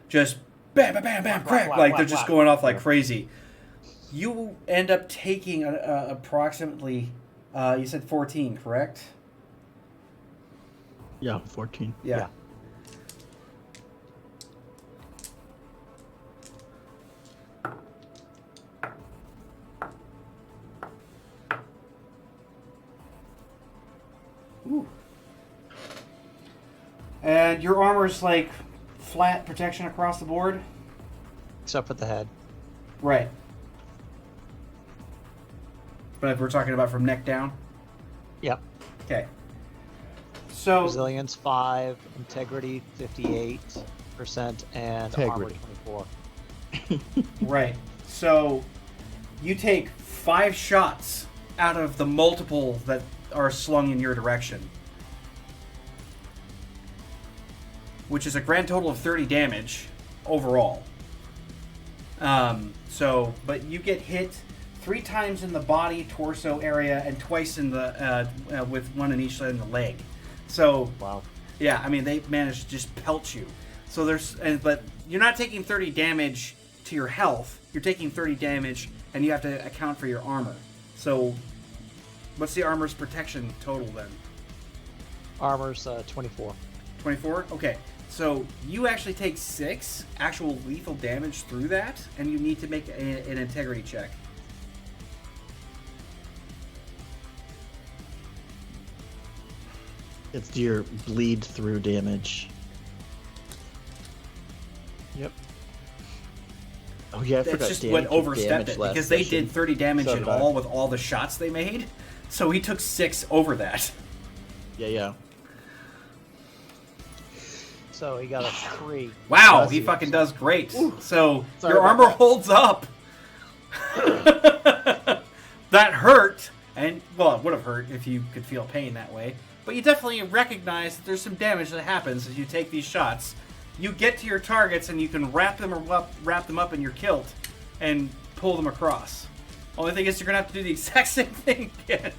Just bam, bam, bam, bam, crack. Like they're just going off like crazy. You end up taking approximately, you said 14, correct? Yeah, 14. Yeah. Ooh. And your armor's like flat protection across the board? Except for the head. Right. But if we're talking about from neck down? Yep. Okay. So Resilience 5, integrity 58%, and armor Integrity. 24. right. So you take 5 shots out of the multiple that are slung in your direction, which is a grand total of 30 damage overall. But you get hit 3 times in the body, torso area, and twice in the with one in each side in the leg. So Wow. yeah, I mean they managed to just pelt you. So but you're not taking 30 damage to your health. You're taking 30 damage, and you have to account for your armor. So what's the armor's protection total then? Armor's 24. 24? Okay. So you actually take 6 actual lethal damage through that, and you need to make an integrity check. It's your bleed through damage. Yep. Oh yeah, I That's forgot. just Danny what took overstepped damage it, last because they session. did 30 damage So in did I. all with all the shots they made. So he took 6 over that. Yeah. So he got a 3. Wow, Bless he you. fucking does great. So Sorry your about armor that. holds up. That hurt, and well, it would have hurt if you could feel pain that way. But you definitely recognize that there's some damage that happens as you take these shots. You get to your targets, and you can wrap them up in your kilt and pull them across. Only thing is, you're gonna have to do the exact same thing again.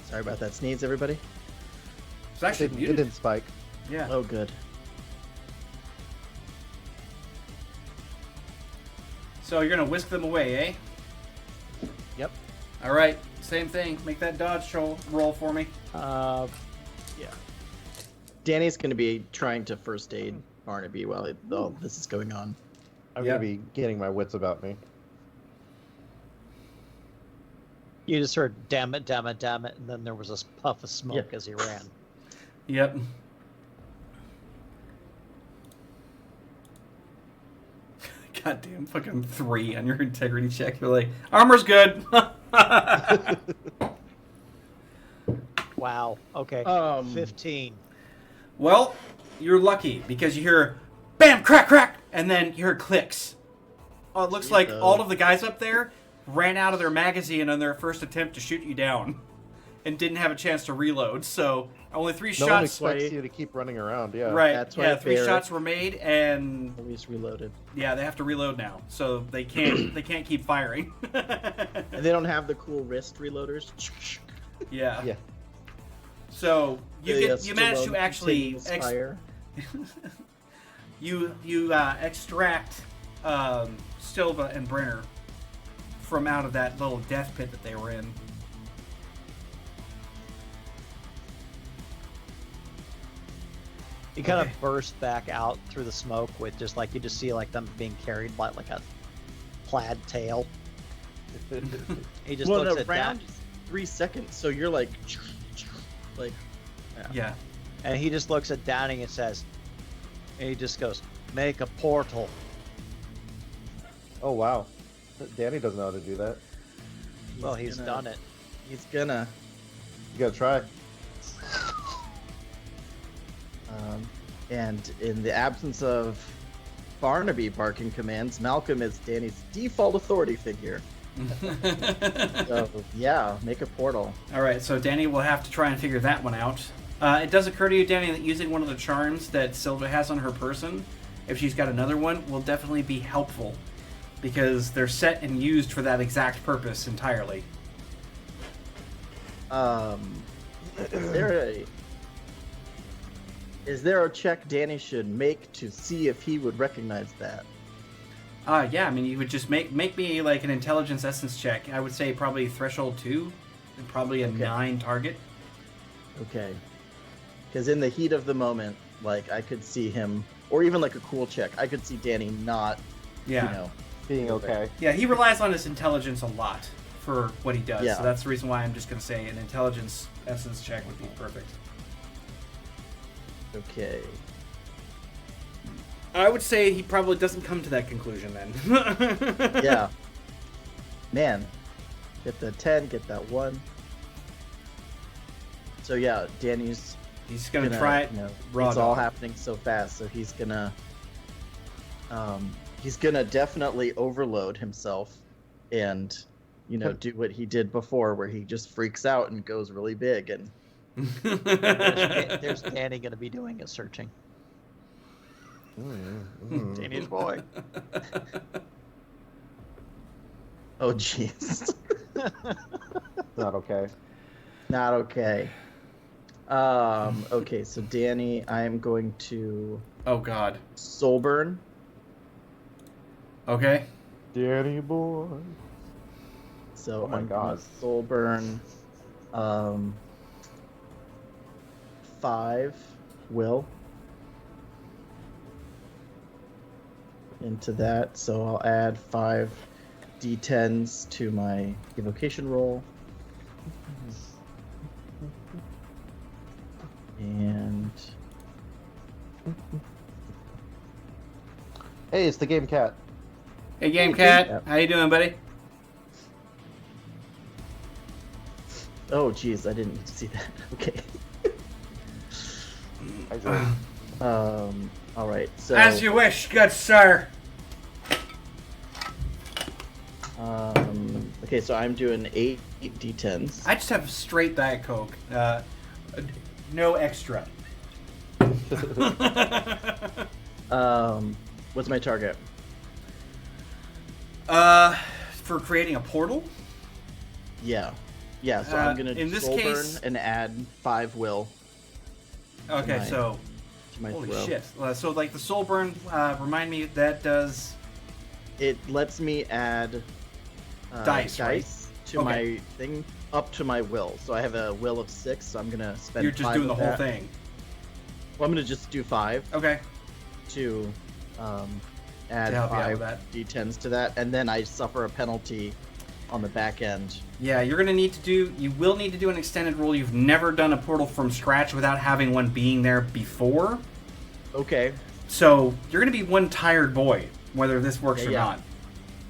Sorry about that sneeze, everybody. It's actually It muted. didn't spike. Yeah. Oh, good. So you're gonna whisk them away, eh? Yep. All right. Same thing. Make that dodge roll for me. Uh, Yeah. Danny's going to be trying to first aid Barnaby while all this is going on. I'm Yep. gonna be getting my wits about me. you just heard damn it, damn it, damn it, and then there was this puff of smoke as he ran. Yep. Goddamn fucking 3 on your integrity check. You're like, armor's good. Wow. Okay. 15. Well, you're lucky because you hear bam, crack, crack, and then you hear clicks. Oh, it looks like all of the guys up there ran out of their magazine on their first attempt to shoot you down and didn't have a chance to reload. So only 3 No one shots. expects you to keep running around. Yeah. Right. That's why Yeah, 3 Barrett- shots were made, and Always reloaded. yeah, they have to reload now, so they can't keep firing. And they don't have the cool wrist reloaders. Yeah. Yeah. So you manage to Stallone actually continuous fire. you extract Silva and Brenner from out of that little death pit that they were in. He kind of burst back out through the smoke with just like you just see like them being carried by like a plaid tail. He just Well, looks the at round that is 3 seconds, so you're like, Yeah. and he just looks at Downing and says, and he just goes, "Make a portal." Oh wow. Danny doesn't know how to do that. Well, he's gonna- done it. he's gonna. You gotta try. And in the absence of Barnaby barking commands, Malcolm is Danny's default authority figure. So yeah, make a portal. All right, so Danny will have to try and figure that one out. It does occur to you, Danny, that using one of the charms that Silva has on her person, if she's got another one, will definitely be helpful. because they're set and used for that exact purpose entirely. Is there a check Danny should make to see if he would recognize that? Yeah, I mean, you would just make me like an intelligence essence check. I would say probably threshold 2, and probably a 9 target. Okay. Because in the heat of the moment, like, I could see him, or even like a cool check, I could see Danny not, being okay. Yeah, he relies on his intelligence a lot for what he does. Yeah. So that's the reason why I'm just going to say an intelligence essence check would be perfect. Okay. I would say he probably doesn't come to that conclusion then. Yeah. Man. Get the 10, get that 1. So yeah, Danny's He's going to try it raw it's all dog. happening so fast, so he's gonna definitely overload himself and do what he did before, where he just freaks out and goes really big. And There's Danny going to be doing his searching. Danny's boy. oh jeez. Not okay. Not okay. Okay, so Danny, I am going to Oh god. soul burn. Okay. Danny boy. So Oh my I'm God. gonna soul burn 5 will into that. So I'll add 5 d10s to my evocation roll. And Hey, it's the game cat. Hey, Game Cat. Yep. How you doing, buddy? oh geez, I didn't see that. Okay. I joined. All right. So As you wish, good sir. okay, so I'm doing 8 d10s. I just have straight Diet Coke. No extra. What's my target? For creating a portal? Yeah. So I'm gonna in this soul case- burn and add 5 will Okay, my- so to my holy throw. shit. So like the soul burn, remind me that does It lets me add Dice, right? to Okay. my thing up to my will. So I have a will of 6, so I'm gonna spend. you're just 5 doing the of whole that. thing. Well, I'm gonna just do 5 Okay. to add To help you out with 5 that. d10s to that, and then I suffer a penalty on the back end. Yeah, you will need to do an extended roll. You've never done a portal from scratch without having one being there before. Okay, So you're gonna be one tired boy, whether this works or Yeah. not.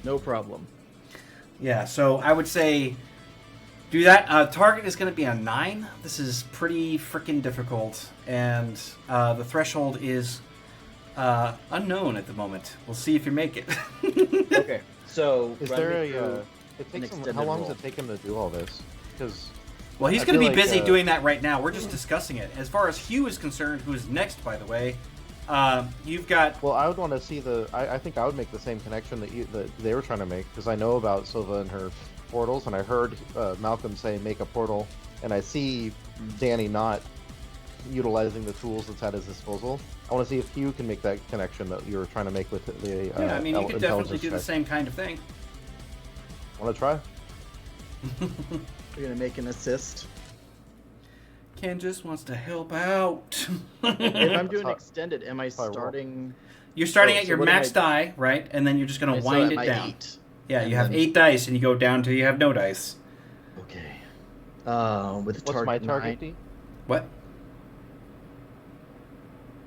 no problem. Yeah, so I would say do that. Target is going to be a 9. This is pretty freaking difficult, and the threshold is unknown at the moment. We'll see if you make it. Okay, so Is run there me a? through It an takes him, extended how long roll. does it take him to do all this? Because Well, he's I going to be feel like, busy doing that right now. We're just discussing it. As far as Hugh is concerned, who is next, by the way, you've got... well, I would want to see the. I think I would make the same connection that they were trying to make, because I know about Silva and her portals, and I heard Malcolm say make a portal, and I see Danny not utilizing the tools that's at his disposal. I want to see if Hugh can make that connection that you were trying to make with the. Yeah, I mean, you could definitely intelligence do the check. same kind of thing. Want to try? You're gonna make an assist. Ken just wants to help out. If I'm doing how- extended, am I how I roll. starting? You're starting Oh, at so your what am max I- die, right? And then you're just going to So wind am it I down. 8? Yeah, And you have then- 8 dice, and you go down till you have no dice. Okay. With a What's target my 9. target? D? What?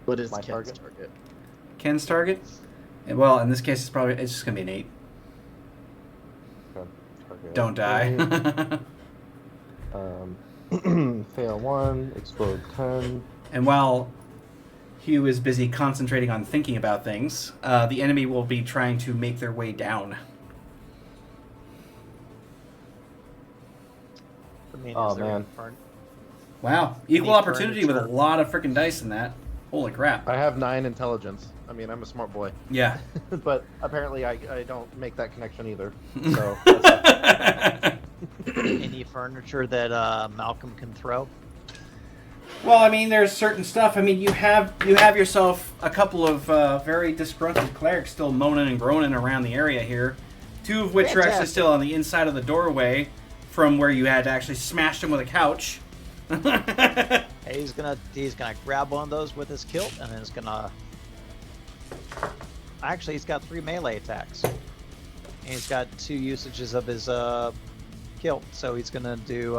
What is My Ken's target? target? Ken's target? Well, in this case, it's just going to be an 8. Okay. Target Don't die. Fail 1, explode 10. And while Hugh is busy concentrating on thinking about things, the enemy will be trying to make their way down. I mean, Oh, is there man. a Wow. Equal Any opportunity with a furniture? lot of freaking dice in that. Holy crap. I have 9 intelligence. I mean, I'm a smart boy. Yeah. But apparently I don't make that connection either. So that's Any furniture that Malcolm can throw? Well, I mean, there's certain stuff. I mean, you have yourself a couple of very disgruntled clerics still moaning and groaning around the area here. 2 of which are actually Fantastic. still on the inside of the doorway from where you had actually smashed them with a couch. Hey, he's gonna grab one of those with his kilt, and then he's gonna. Actually, he's got 3 melee attacks, and he's got 2 usages of his kilt. So he's gonna do.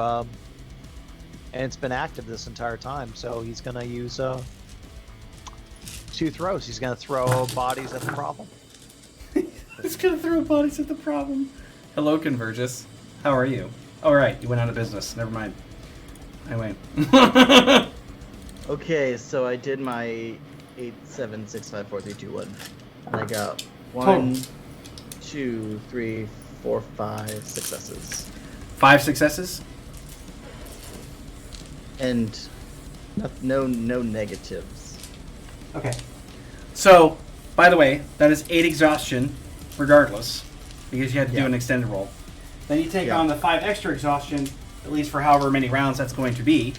And it's been active this entire time, so he's gonna use 2 throws. He's gonna throw bodies at the problem. It's gonna throw bodies at the problem. Hello, Convergis. How are you? Oh, right, you went out of business. Never mind. I went. Okay, so I did my 8, 7, 6, 5, 4, 3, 2, 1. And I got Oh. 1, 2, 3, 4, 5 successes. 5 successes. And no negatives. Okay. So, by the way, that is 8 exhaustion, regardless, because you had to do Yeah. an extended roll. Then you take Yeah. on the 5 extra exhaustion, at least for however many rounds that's going to be.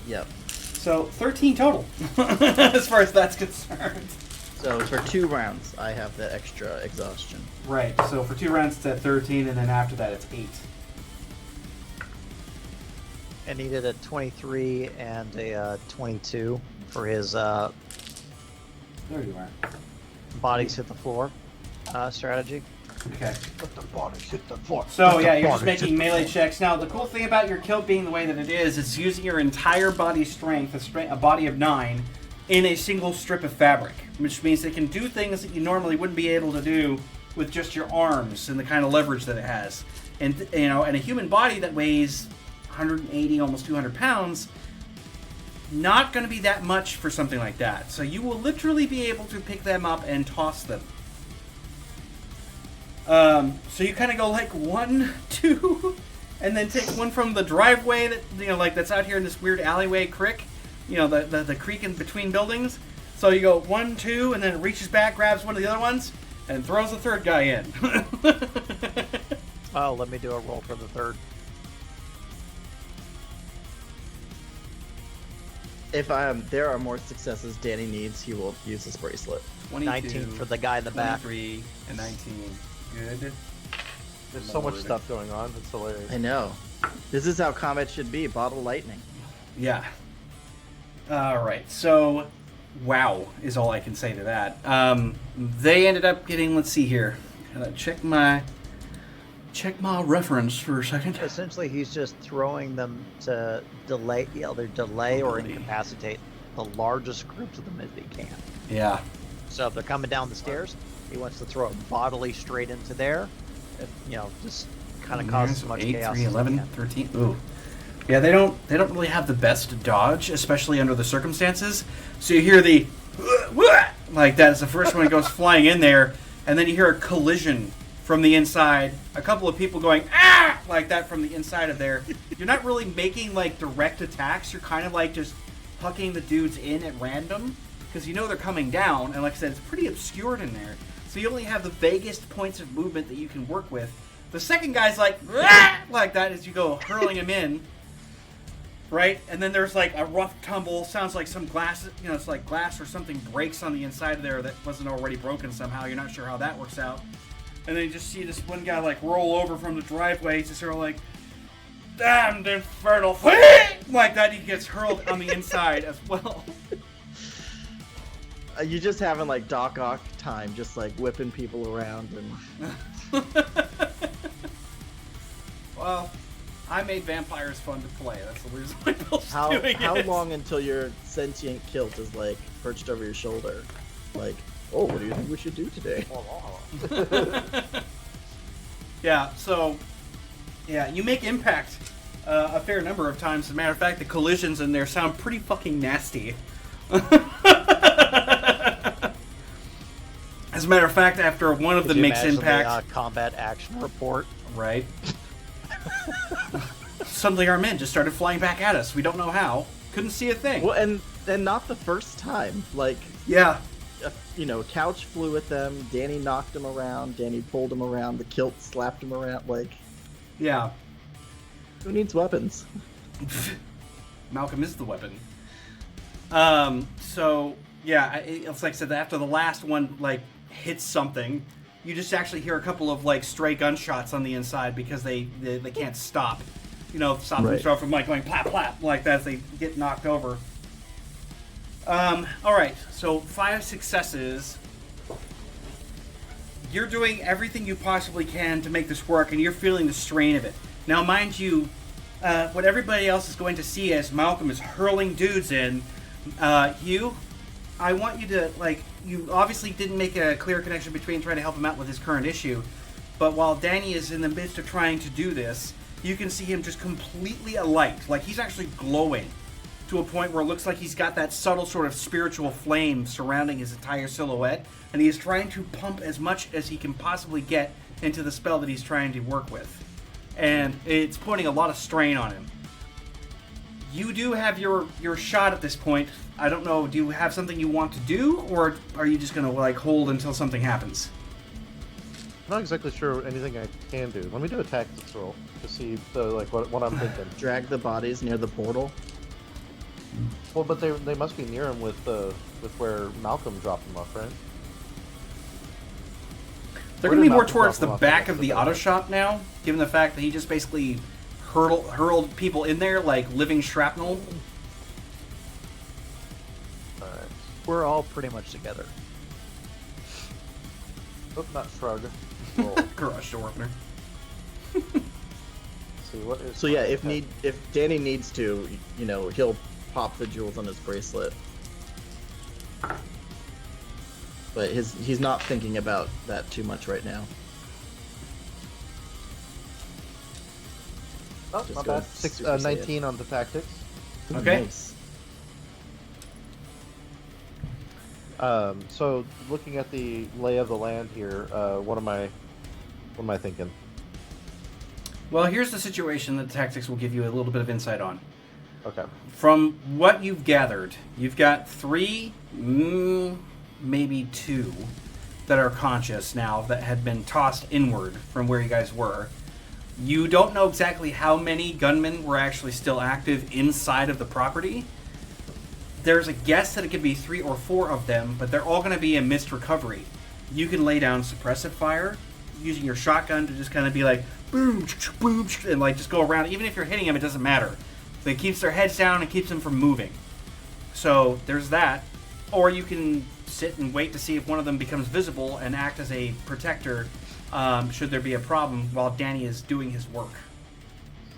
Yep. So 13 total, as far as that's concerned. So for 2 rounds, I have the extra exhaustion. Right. So for 2 rounds, it's at 13, and then after that, it's 8. And he did a 23 and a 22 for his There you are. bodies hit the floor strategy. Okay. Let the bodies hit the floor. So yeah, you're just making melee checks. Now, the cool thing about your kilt being the way that it is, it's using your entire body strength, a body of 9, in a single strip of fabric, which means it can do things that you normally wouldn't be able to do with just your arms and the kind of leverage that it has. And and a human body that weighs 180, almost 200 pounds, not going to be that much for something like that. So you will literally be able to pick them up and toss them. So you kind of go like 1, 2, and then take one from the driveway that that's out here in this weird alleyway creek, the creek in between buildings. So you go 1, 2, and then it reaches back, grabs one of the other ones, and throws the third guy in. Oh, let me do a roll for the third. If there are more successes Danny needs, he will use his bracelet. 22, 19 for the guy in the back. 23, and 19. Good. There's so much stuff going on. It's hilarious. I know. This is how combat should be. Bottle lightning. Yeah. All right. So, wow is all I can say to that. They ended up getting. Let's see here. Gotta check my reference for a second. Essentially, he's just throwing them to delay, either delay or incapacitate the largest groups of them as he can. Yeah. So if they're coming down the stairs, he wants to throw it bodily straight into there. Just kind of cause as much 8, chaos 3, as 11, he can. 13. Ooh. Yeah, they don't really have the best dodge, especially under the circumstances. So you hear the like that as the first one goes flying in there, and then you hear a collision from the inside. A couple of people going ah like that from the inside of there. You're not really making like direct attacks. You're kind of like just hucking the dudes in at random because they're coming down, and like I said, it's pretty obscured in there. So you only have the vaguest points of movement that you can work with. The second guy's like that as you go hurling him in, right? And then there's like a rough tumble. Sounds like some glass, it's like glass or something breaks on the inside of there that wasn't already broken somehow. You're not sure how that works out. And then you just see this one guy like roll over from the driveway. He's just sort of like, damned infernal like that. He gets hurled on the inside as well. You're just having like Doc Ock time, just like whipping people around and. Well, I made vampires fun to play. That's the reason why Bill's How doing it. long until your sentient kilt is like perched over your shoulder? Like, oh, what do you think we should do today? Yeah, so, you make impact a fair number of times. As a matter of fact, the collisions in there sound pretty fucking nasty. As a matter of fact, after one of them makes impact... The, combat action report. Right. Suddenly our men just started flying back at us. We don't know how. Couldn't see a thing. Well, and and not the first time. Like, Yeah. a couch flew at them. Danny knocked him around. Danny pulled him around. The kilt slapped him around. Like, Yeah. who needs weapons? Malcolm is the weapon. So yeah, it's like I said, after the last one like hits something, you just actually hear a couple of like stray gunshots on the inside because they can't stop. Stop themselves from like going plap plap like that as they get knocked over. All right, so 5 successes. You're doing everything you possibly can to make this work, and you're feeling the strain of it. Now, mind you, what everybody else is going to see as Malcolm is hurling dudes in, Hugh, I want you to, you obviously didn't make a clear connection between trying to help him out with his current issue, but while Danny is in the midst of trying to do this, you can see him just completely alight. Like, he's actually glowing to a point where it looks like he's got that subtle sort of spiritual flame surrounding his entire silhouette, and he is trying to pump as much as he can possibly get into the spell that he's trying to work with. And it's putting a lot of strain on him. You do have your shot at this point. I don't know, do you have something you want to do, or are you just going to hold until something happens? I'm not exactly sure anything I can do. Let me do a tactics roll to see what I'm thinking. Drag the bodies near the portal. Well, but they must be near him with where Malcolm dropped them off, right? They're going to be more towards the back of the auto shop now, given the fact that he just basically hurled people in there like living shrapnel. Alright. We're all pretty much together. Oh, not shrug. Roll. Garage door opener. See what is. So yeah, if Danny needs to, he'll pop the jewels on his bracelet. But he's not thinking about that too much right now. Oh, Just not go bad. Super Saiyan. 19 on the tactics. Okay. Nice. So looking at the lay of the land here, what am I thinking? Well, here's the situation that tactics will give you a little bit of insight on. Okay. From what you've gathered, you've got 3, maybe 2, that are conscious now that had been tossed inward from where you guys were. You don't know exactly how many gunmen were actually still active inside of the property. There's a guess that it could be 3 or 4 of them, but they're all going to be in missed recovery. You can lay down suppressive fire using your shotgun to just kind of be like boom, boom, and just go around. Even if you're hitting them, it doesn't matter. It keeps their heads down and keeps them from moving. So there's that. Or you can sit and wait to see if one of them becomes visible and act as a protector should there be a problem while Danny is doing his work.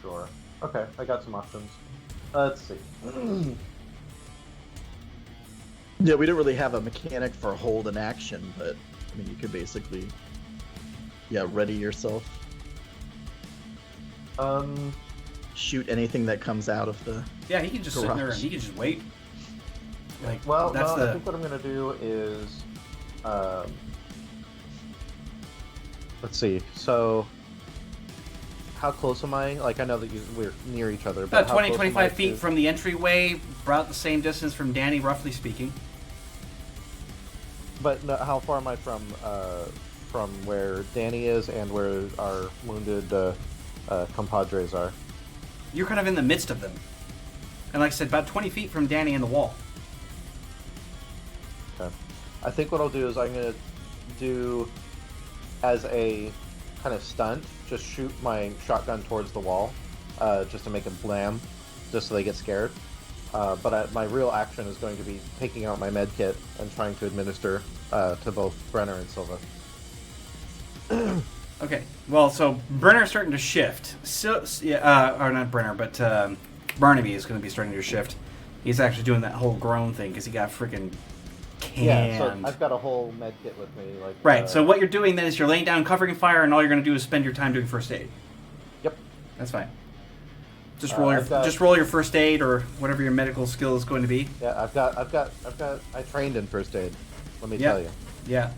Sure. Okay, I got some options. Let's see. Yeah, we don't really have a mechanic for hold and action, but you could basically, ready yourself. Shoot anything that comes out of the. Yeah, he can just sit there and garage. he can just wait. I think what I'm gonna do is, let's see. So, how close am I? I know that we're near each other. But About how 20, close am 25 I feet to- from the entryway, about the same distance from Danny, roughly speaking. But no, how far am I from where Danny is and where our wounded compadres are? You're kind of in the midst of them. And like I said, about 20 feet from Danny and the wall. Okay. I think what I'll do is I'm gonna do as a kind of stunt, just shoot my shotgun towards the wall, just to make them blam, just so they get scared. But my real action is going to be taking out my med kit and trying to administer to both Brenner and Silva. Okay. Well, so Brenner's starting to shift. So, or not Brenner, but Barnaby is going to be starting to shift. He's actually doing that whole groan thing because he got freaking canned. Yeah, so I've got a whole med kit with me. Right. So what you're doing then is you're laying down, covering fire, and all you're going to do is spend your time doing first aid. Yep. That's fine. Just roll your first aid or whatever your medical skill is going to be. Yeah, I trained in first aid. Let me Yep. tell you. Yeah.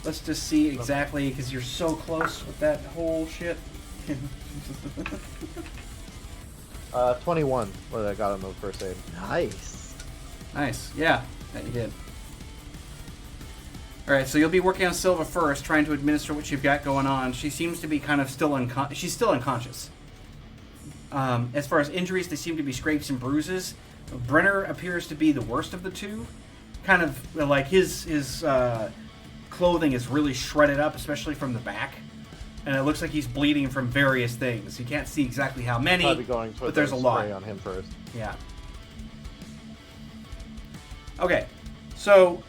Let's just see exactly, because you're so close with that whole shit. 21. What I got on the first aid. Nice. Nice. Yeah, that you did. Alright, so you'll be working on Silva first, trying to administer what you've got going on. She seems to be kind of still unconscious. She's still unconscious. As far as injuries, they seem to be scrapes and bruises. Brenner appears to be the worst of the two. Kind of like his clothing is really shredded up, especially from the back. And it looks like he's bleeding from various things. You can't see exactly how many, Probably going but there's a lot. on him first. Yeah. Okay, so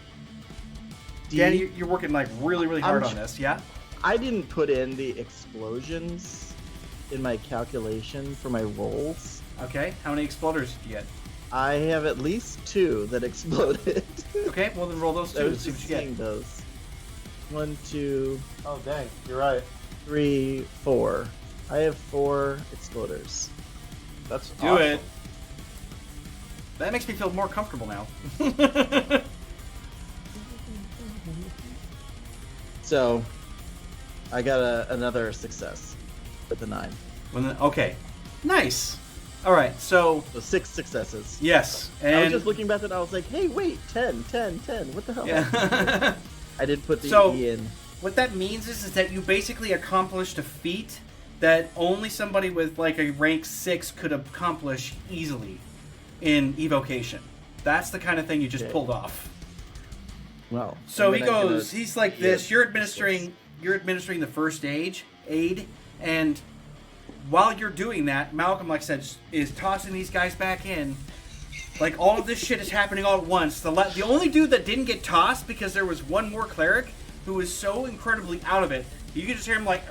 Danny, you're working like really hard on this, yeah? I didn't put in the explosions in my calculation for my rolls. Okay, how many exploders did you get? I have at least 2 that exploded. Okay, well then roll those I two and was see what just you seeing get. those. 1, 2, Oh dang, you're right. 3, 4. I have 4 exploders. That's Do awesome. it. That makes me feel more comfortable now. So, I got another success with the 9. Okay, nice. All right, so So 6 successes. yes, I and was just looking back at it, I was like, hey, wait, 10. What the hell? yeah. I didn't put the So- E in. What that means is that you basically accomplished a feat that only somebody with like a rank 6 could accomplish easily in evocation. That's the kind of thing you just Okay. pulled off. Well, So and he then I'm goes, gonna he's like heal this. You're administering the first aid, and while you're doing that, Malcolm, like I said, is tossing these guys back in. Like all of this shit is happening all at once. The only dude that didn't get tossed because there was one more cleric who was so incredibly out of it. You can just hear him like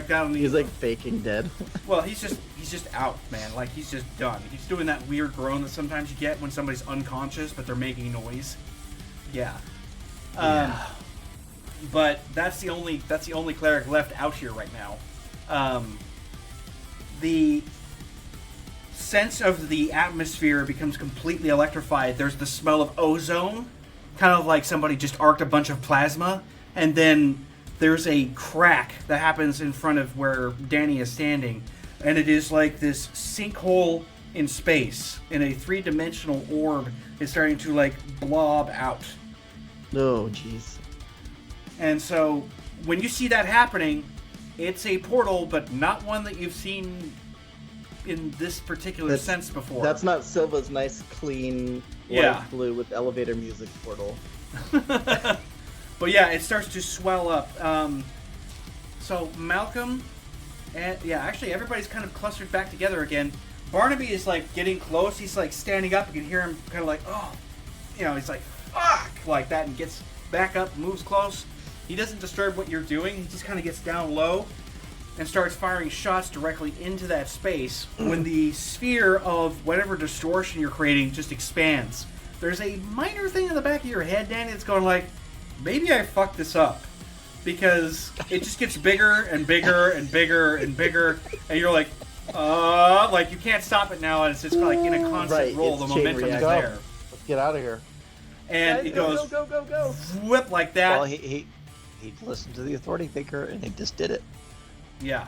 down on the. He's like faking dead. Well, he's just out, man. Like he's just done. He's doing that weird groan that sometimes you get when somebody's unconscious but they're making noise. Yeah. But that's the only cleric left out here right now. The sense of the atmosphere becomes completely electrified. There's the smell of ozone, kind of like somebody just arced a bunch of plasma, and then there's a crack that happens in front of where Danny is standing, and it is like this sinkhole in space, and a 3-dimensional orb is starting to like blob out. Oh, jeez. And so when you see that happening, it's a portal, but not one that you've seen in this particular sense before. That's not Silva's nice, clean, light Yeah. blue with elevator music portal. But yeah, it starts to swell up. So Malcolm, and yeah, actually everybody's kind of clustered back together again. Barnaby is like getting close. He's like standing up. You can hear him kind of like, oh, he's like, fuck, like that, and gets back up, moves close. He doesn't disturb what you're doing. He just kind of gets down low and starts firing shots directly into that space when the sphere of whatever distortion you're creating just expands. There's a minor thing in the back of your head, Danny, that's going like, maybe I fucked this up. Because it just gets bigger and bigger and bigger and bigger, and you're like you can't stop it now, and it's just like in a constant Right, roll. The it's chain momentum is reaction. there. Let's get out of here. And it goes Go. whip like that. Well, he listened to the authority figure and he just did it. Yeah.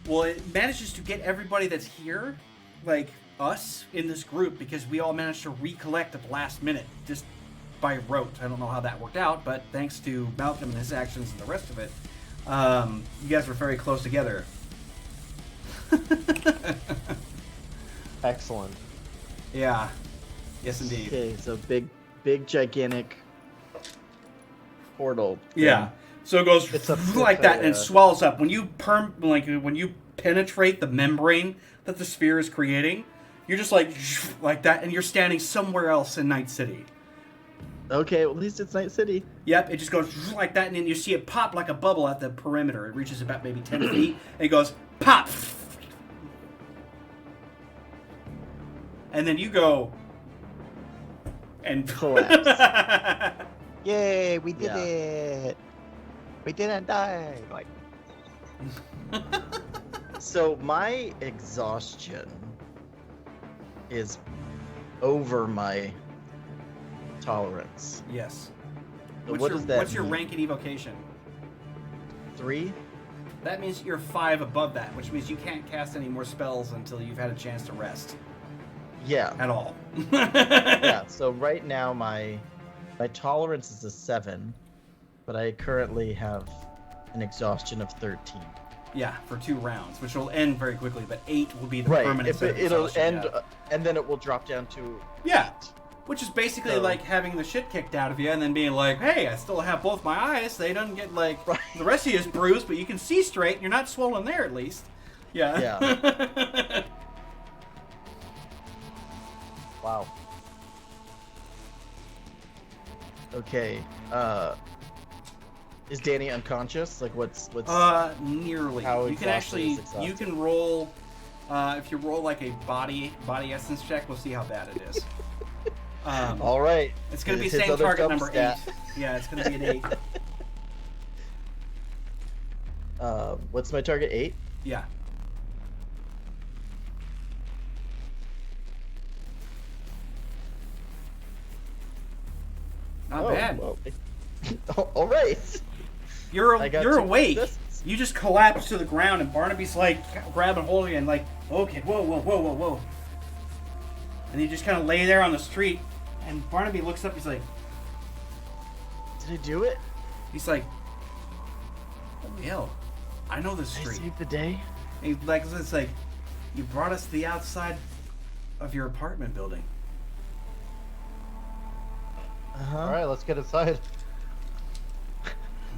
Well, it manages to get everybody that's here, like us, in this group, because we all managed to recollect at the last minute, just by rote. I don't know how that worked out, but thanks to Malcolm and his actions and the rest of it, you guys were very close together. Excellent. Yeah. Yes, indeed. Okay, so big, gigantic portal. Yeah. So it goes It's a- like it's that, a, and it swells up. When you when you penetrate the membrane that the sphere is creating, you're just like that, and you're standing somewhere else in Night City. Okay, well, at least it's Night City. Yep, it just goes like that, and then you see it pop like a bubble at the perimeter. It reaches about maybe 10 feet, and it goes pop. And then you go and Collapse. Yay, we did Yeah. it! We didn't die! Like, So my exhaustion is over my tolerance. Yes. what does that What's your mean? rank in evocation? 3? That means you're 5 above that, which means you can't cast any more spells until you've had a chance to rest Yeah. at all. Yeah. So right now my tolerance is a 7, but I currently have an exhaustion of 13. Yeah, for 2 rounds, which will end very quickly, but 8 will be the Right. permanent set of It'll exhaustion, end, yeah. and then it will drop down to Yeah. Which is basically So- like having the shit kicked out of you and then being like, hey, I still have both my eyes. They don't get like Right. the rest of you is bruised, but you can see straight and you're not swollen there at least. Yeah. Yeah. Wow. Okay. Is Danny unconscious? Like, what's? Nearly. How You can exhausted actually, is exhausted? you can roll, if you roll like a body essence check, we'll see how bad it is. All right. It's going to be His same other target jump number stat. 8. Yeah, it's going to be an 8. What's my target? 8. Yeah. Not bad. Well, all right. You're I got you're 2 awake. successes. You just collapse to the ground, and Barnaby's like grabbing hold of you and like, okay, whoa. And you just kind of lay there on the street, and Barnaby looks up. He's like, Did I do it? holy hell, I know this Did I street. save the day? And he's like, it's like, you brought us to the outside of your apartment building. Uh-huh. All right, let's get inside.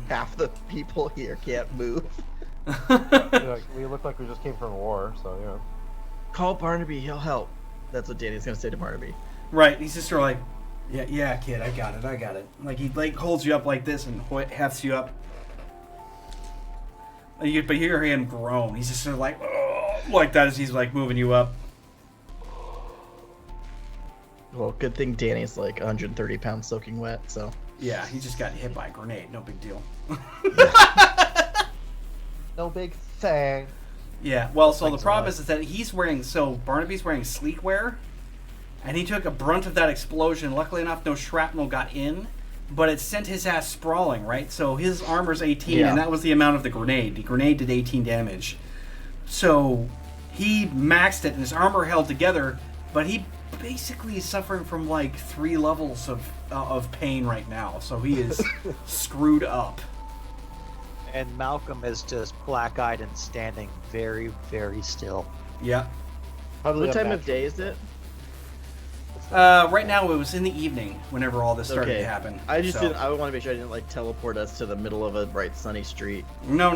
Half the people here can't move. We look like we just came from war, so yeah. Call Barnaby. He'll help. That's what Danny's gonna say to Barnaby. Right? He's just sort of like, yeah, kid, I got it. Like he like holds you up like this and hefts you up. But you hear him groan. He's just sort of like, oh, like that as he's like moving you up. Well, good thing Danny's like 130 pounds soaking wet, so. Yeah, he just got hit by a grenade. No big deal. No big thing. Yeah, well, so the Thanks a problem lot. is that Barnaby's wearing sleekwear, and he took a brunt of that explosion. Luckily enough, no shrapnel got in, but it sent his ass sprawling, right? So his armor's 18, Yeah. and that was the amount of the grenade. The grenade did 18 damage. So he maxed it, and his armor held together, but he basically is suffering from like 3 levels of pain right now. So he is screwed up. And Malcolm is just black-eyed and standing very, very still. Yeah. Probably What time of unnatural. day is it? Right now, it was in the evening whenever all this started Okay. to happen. I just so. didn't. I want to make sure I didn't like teleport us to the middle of a bright sunny street. No.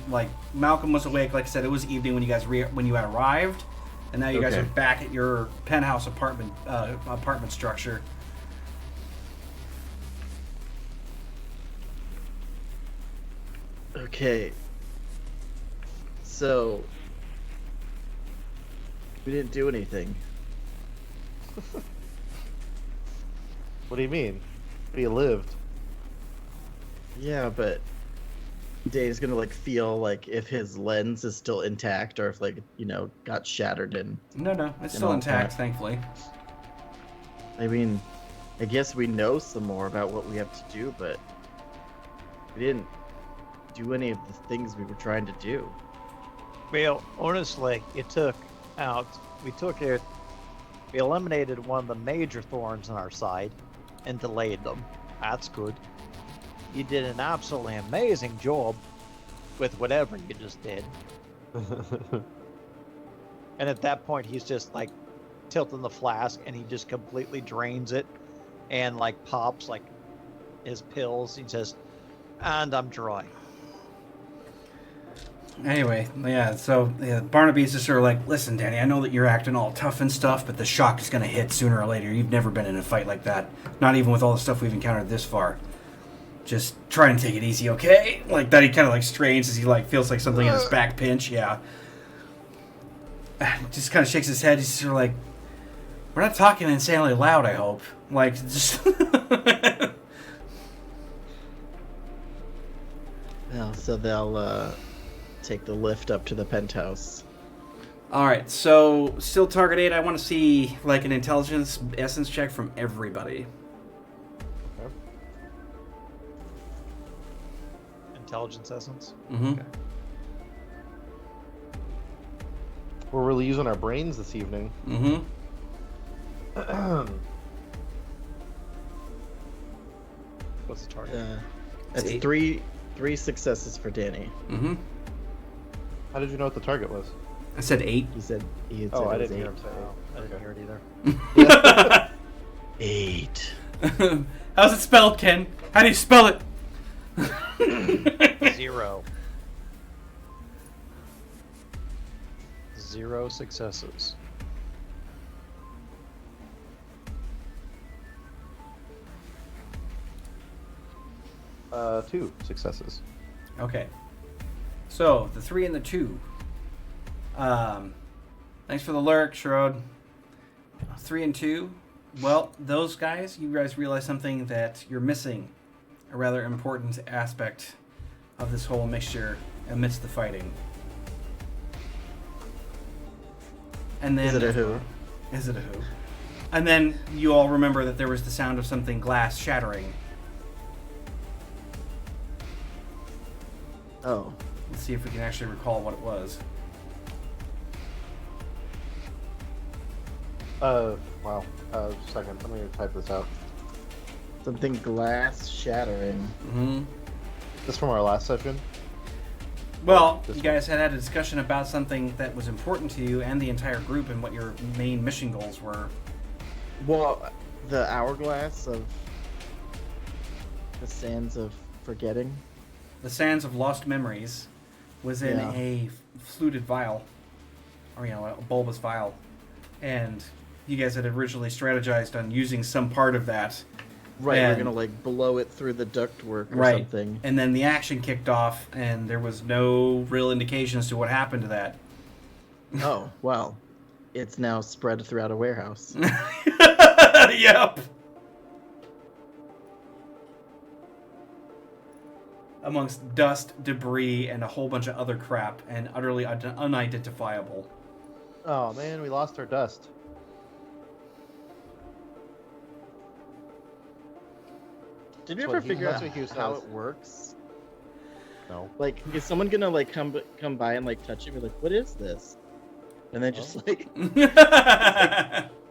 Like Malcolm was awake. Like I said, it was evening when you guys when you arrived, and now you guys Okay. are back at your penthouse apartment structure. Okay. So we didn't do anything. What do you mean? We lived. Yeah, but Dave's gonna like feel like if his lens is still intact or if like got shattered in. No, it's You still know, intact, thankfully. I mean, I guess we know some more about what we have to do, but we didn't do any of the things we were trying to do. Well, honestly, we eliminated one of the major thorns in our side and delayed them. That's good. You did an absolutely amazing job with whatever you just did. And at that point, he's just like tilting the flask and he just completely drains it and like pops like his pills. He says, and I'm dry. Anyway, yeah. So Barnaby's just sort of like, listen, Danny, I know that you're acting all tough and stuff, but the shock is gonna hit sooner or later. You've never been in a fight like that, not even with all the stuff we've encountered this far. Just try and take it easy, okay? Like that, he kind of like strains as he like feels like something in his back pinch. Yeah. Just kind of shakes his head. He's sort of like, we're not talking insanely loud, I hope. Like, just. Well, so they'll take the lift up to the penthouse. All right, so still target 8. I want to see like an intelligence essence check from everybody. intelligence essence. Mm-hmm. Okay. We're really using our brains this evening. Mm-hmm. What's the target? That's Eight. three successes for Danny. Mm-hmm. How did you know what the target was? I said 8. He said he had Oh, said I it was didn't hear 8. him say I didn't Okay. hear it either. 8. How's it spelled, Ken? How do you spell it? 0. 0 successes. Two successes. Okay. So, the 3 and the 2. Thanks for the lurk, Shrod. 3 and 2. Well, those guys, you guys realize something that you're missing. A rather important aspect of this whole mixture amidst the fighting. And then, Is it a who? Is it a who? And then you all remember that there was the sound of something glass shattering. Oh. Let's see if we can actually recall what it was. Wow. Second, let me type this out. Something glass shattering. Mm-hmm. This from our last session. Well, This you guys had a discussion about something that was important to you and the entire group and what your main mission goals were. Well, the hourglass of the sands of forgetting. The Sands of Lost Memories was in Yeah. a fluted vial, or a bulbous vial, and you guys had originally strategized on using some part of that. Right, And- we're gonna like blow it through the ductwork or Right. something. And then the action kicked off, and there was no real indication as to what happened to that. Oh, well. It's now spread throughout a warehouse. Yep. Amongst dust, debris, and a whole bunch of other crap, and utterly unidentifiable. Oh man, we lost our dust. Did we That's ever what figure that's out what Hugh how says. it works? No. Like, is someone gonna like come by and like touch it? Be like, what is this? And then just like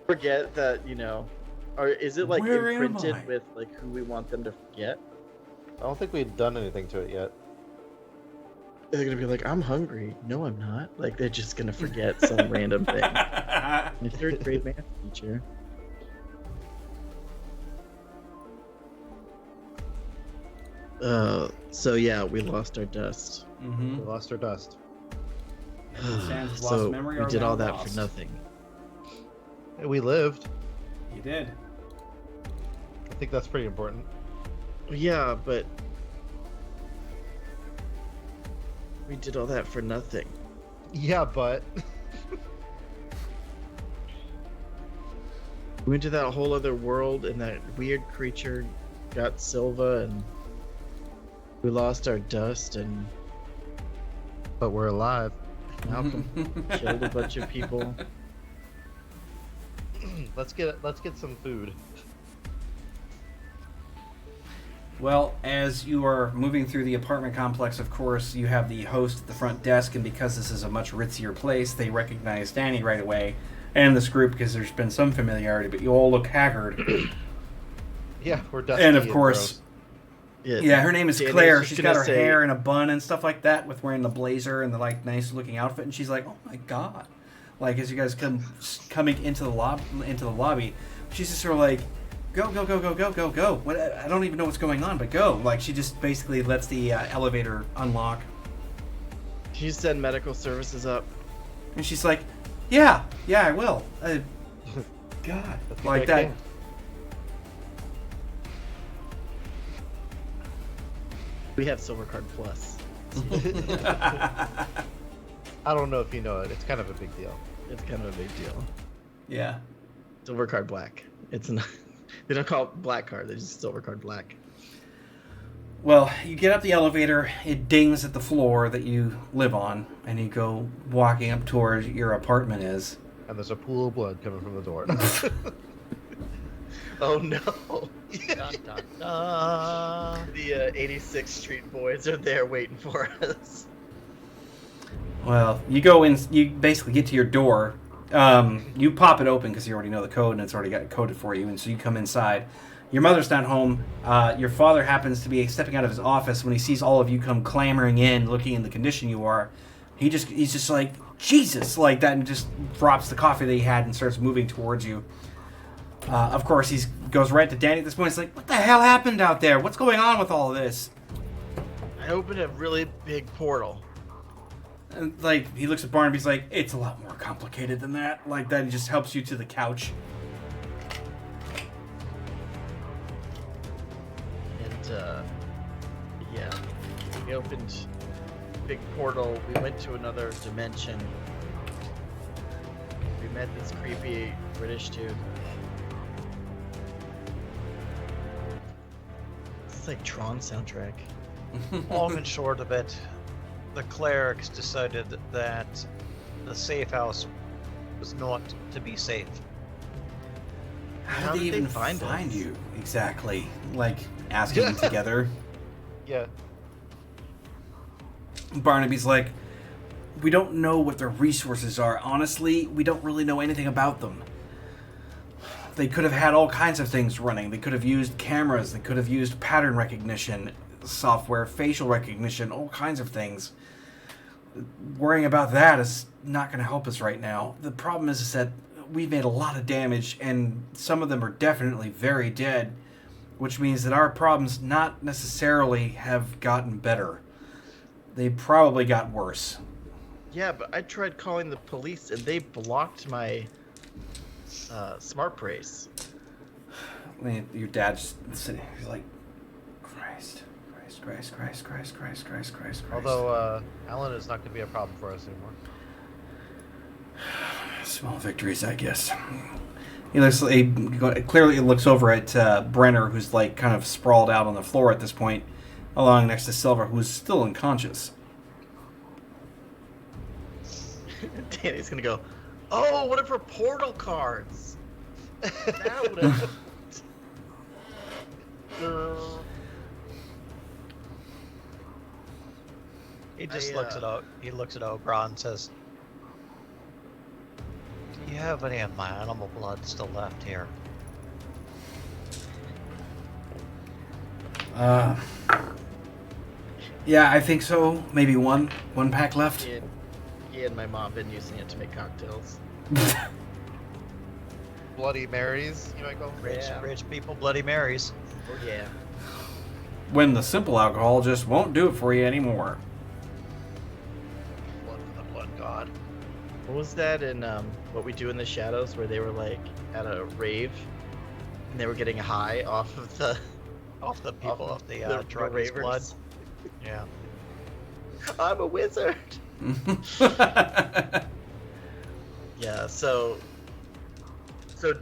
forget that, or is it like Where am imprinted I? with like who we want them to forget? I don't think we've done anything to it yet. They're gonna be like, I'm hungry. No, I'm not. Like they're just gonna forget some random thing. My third grade math teacher. So yeah, we lost our dust. Mm-hmm. We lost our dust. Sands of Lost So Memory we are did now all that lost. for nothing. We lived. You did. I think that's pretty important. Yeah, but we did all that for nothing. Yeah, but We went to that whole other world, and that weird creature got Silva, and we lost our dust, and we're alive. Malcolm killed a bunch of people. Let's get some food. Well, as you are moving through the apartment complex, of course, you have the host at the front desk, and because this is a much ritzier place, they recognize Danny right away, and this group, because there's been some familiarity, but you all look haggard. Yeah, we're dusty. And of course, gross. yeah, her name is Danny's Claire. just She's got gonna her say- hair in a bun and stuff like that, with wearing the blazer and the nice looking outfit, and she's like, "Oh my god!" Like as you guys coming into the lobby, she's just sort of like, "Go, go, go, go, go, go, go!" What? I don't even know what's going on, but go! Like she just basically lets the elevator unlock, Can you send medical services up? and she's like, "Yeah, I will." God, That's like what that. came. We have Silver Card Plus. I don't know if you know it. It's kind of a big deal. It's kind of a big deal. Yeah. Silver Card Black. It's not. They don't call it Black Card. They just Silver Card Black. Well, you get up the elevator, it dings at the floor that you live on, and you go walking up to where your apartment is. And there's a pool of blood coming from the door. Oh no! Dun, dun, dun. The 86th Street Boys are there waiting for us. Well, you go in. You basically get to your door. You pop it open because you already know the code, and it's already got coded for you. And so you come inside. Your mother's not home. Your father happens to be stepping out of his office when he sees all of you come clamoring in, looking in the condition you are. He's just like, Jesus, like that, and just drops the coffee that he had and starts moving towards you. Of course, he goes right to Danny at this point. He's like, what the hell happened out there? What's going on with all of this? I opened a really big portal. And, like, he looks at Barnaby, he's like, it's a lot more complicated than that. Like, that, he just helps you to the couch. And, yeah. We opened a big portal. We went to another dimension. We met this creepy British dude. It's like Tron soundtrack. Long and short of it, the clerics decided that the safe house was not to be safe. How did they even find you? Exactly. Like, asking them together. Yeah. Barnaby's like, we don't know what their resources are. Honestly, we don't really know anything about them. They could have had all kinds of things running. They could have used cameras. They could have used pattern recognition software, facial recognition, all kinds of things. Worrying about that is not going to help us right now. The problem is that we've made a lot of damage, and some of them are definitely very dead, which means that our problems not necessarily have gotten better. They probably got worse. Yeah, but I tried calling the police and they blocked my smart brace. I mean, your dad's sitting, he's like, Christ. Although Alan is not going to be a problem for us anymore. Small victories, I guess. He clearly looks over at Brenner, who's like kind of sprawled out on the floor at this point, along next to Silver, who's still unconscious. Danny's gonna go, oh, what if her portal cards? That would have... He just looks at O'Brien and says, do you have any of my animal blood still left here? Yeah, I think so. Maybe one pack left. He and my mom been using it to make cocktails. Bloody Marys, you might go. Rich people, Bloody Marys. Oh yeah. When the simple alcohol just won't do it for you anymore. Blood for the blood god. What was that in What We Do in the Shadows, where they were like at a rave and they were getting high off of the druggies' ravers. blood. Yeah. I'm a wizard. Yeah, so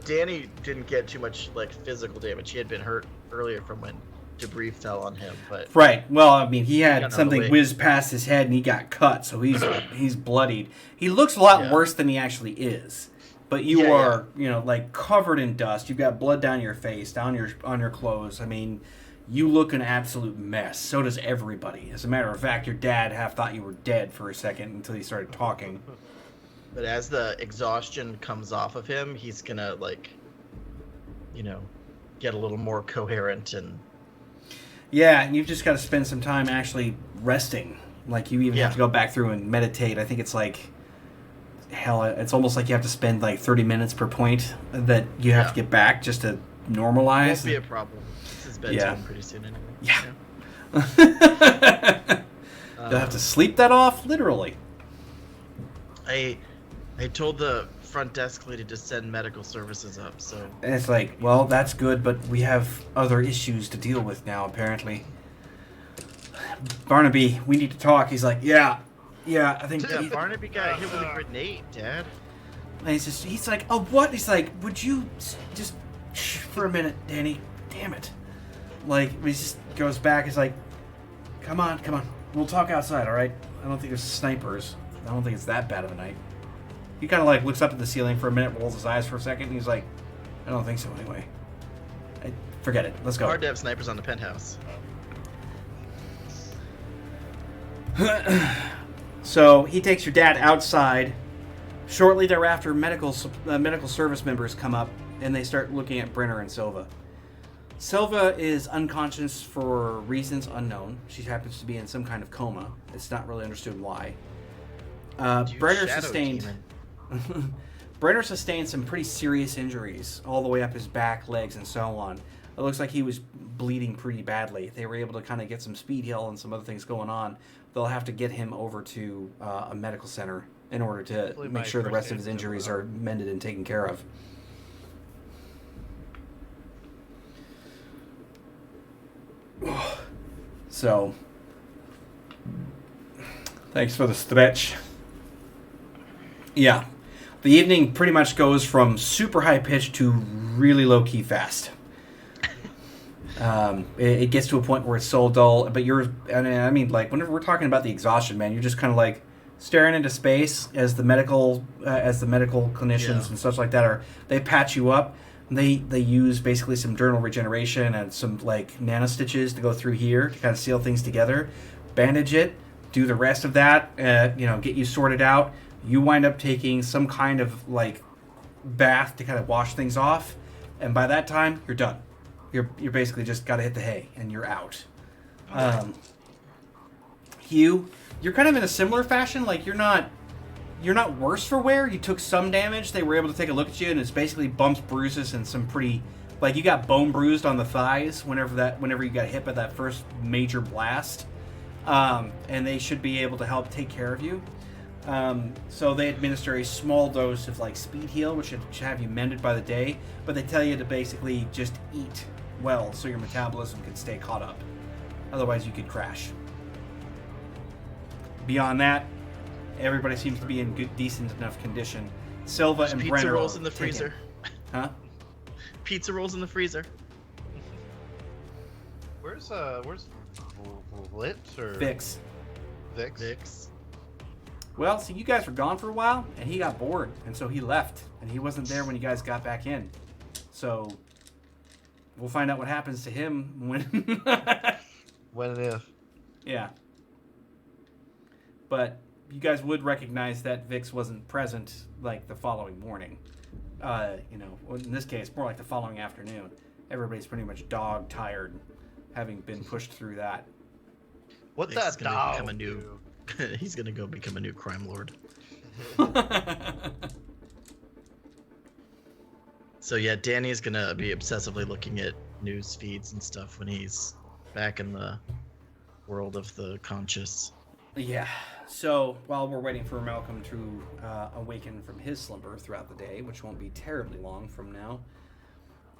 Danny didn't get too much like physical damage. He had been hurt earlier from when debris fell on him, but Right. Well, I mean, he got had out of the something way. whiz past his head and he got cut, so he's bloodied. He looks a lot Yeah. worse than he actually is. But you Yeah, are, like covered in dust. You've got blood down your face, on your clothes. I mean, you look an absolute mess. So does everybody. As a matter of fact, your dad half thought you were dead for a second until he started talking. But as the exhaustion comes off of him, he's gonna get a little more coherent and. Yeah, and you've just got to spend some time actually resting. Like, you even have to go back through and meditate. I think it's like, hell, it's almost like you have to spend like 30 minutes per point that you have to get back just to normalize. Won't be a problem. It's his bedtime pretty soon anyway. Yeah. You'll have to sleep that off, literally. I told the front desk lady to send medical services up, so. And it's like, well, that's good, but we have other issues to deal with now, apparently. Barnaby, we need to talk. He's like, yeah, I think... Yeah, Barnaby got hit with a grenade, Dad. And he's like, oh, what? He's like, would you just shh for a minute, Danny? Damn it. Like, he just goes back. He's like, come on. We'll talk outside, all right? I don't think there's snipers. I don't think it's that bad of a night. He kind of like looks up at the ceiling for a minute, rolls his eyes for a second, and he's like, I don't think so anyway. Forget it. Let's go. Hard to have snipers on the penthouse. So he takes your dad outside. Shortly thereafter, medical service members come up and they start looking at Brenner and Silva. Silva is unconscious for reasons unknown. She happens to be in some kind of coma. It's not really understood why. Brenner sustained some pretty serious injuries all the way up his back, legs, and so on. It looks like he was bleeding pretty badly. They were able to kind of get some speed heal and some other things going on. They'll have to get him over to a medical center in order to make sure the rest of his injuries are mended and taken care of. So, thanks for the stretch. Yeah. The evening pretty much goes from super high pitch to really low key fast. It gets to a point where it's so dull, but I mean, like, whenever we're talking about the exhaustion, man, you're just kind of like staring into space as the medical clinicians and such like that they patch you up. They use basically some dermal regeneration and some like nanostitches to go through here to kind of seal things together, bandage it, do the rest of that, get you sorted out. You wind up taking some kind of like bath to kind of wash things off, and by that time you're done. You're basically just got to hit the hay and you're out. Hugh, you're kind of in a similar fashion. Like you're not worse for wear. You took some damage. They were able to take a look at you, and it's basically bumps, bruises, and some pretty like you got bone bruised on the thighs whenever you got hit by that first major blast. And they should be able to help take care of you. So they administer a small dose of like speed heal, which should have you mended by the day, but they tell you to basically just eat well so your metabolism can stay caught up. Otherwise you could crash. Beyond that, everybody seems to be in good, decent enough condition. Silva and Brenner. Pizza rolls in the freezer. Huh? Pizza rolls in the freezer. Where's Blitz or Vix. Vix. Well, see, you guys were gone for a while, and he got bored, and so he left, and he wasn't there when you guys got back in. So, we'll find out what happens to him when... when and if. Yeah. But you guys would recognize that Vix wasn't present, like, the following morning. In this case, more like the following afternoon. Everybody's pretty much dog-tired, having been pushed through that. What's Vix that is gonna dog become a new... do? He's gonna go become a new crime lord. So yeah, Danny's gonna be obsessively looking at news feeds and stuff when he's back in the world of the conscious. Yeah. So while we're waiting for Malcolm to awaken from his slumber throughout the day, which won't be terribly long from now,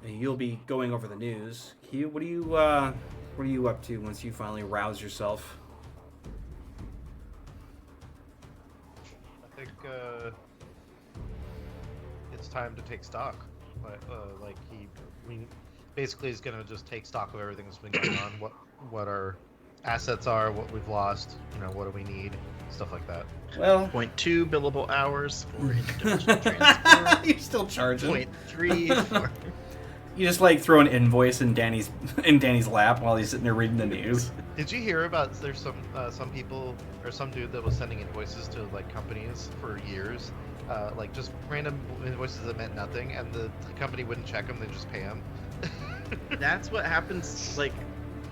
you'll be going over the news. Hugh, what are you up to once you finally rouse yourself? I think it's time to take stock. We basically is gonna just take stock of everything that's been going on. What our assets are, what we've lost, what do we need, stuff like that. Well, 0.2 billable hours for interdimensional transport. You're still charging. 0.3 for... You just like throw an invoice in Danny's lap while he's sitting there reading the news. Did you hear about there's some people or some dude that was sending invoices to like companies for years, like just random invoices that meant nothing, and the company wouldn't check them, they just pay him. That's what happens like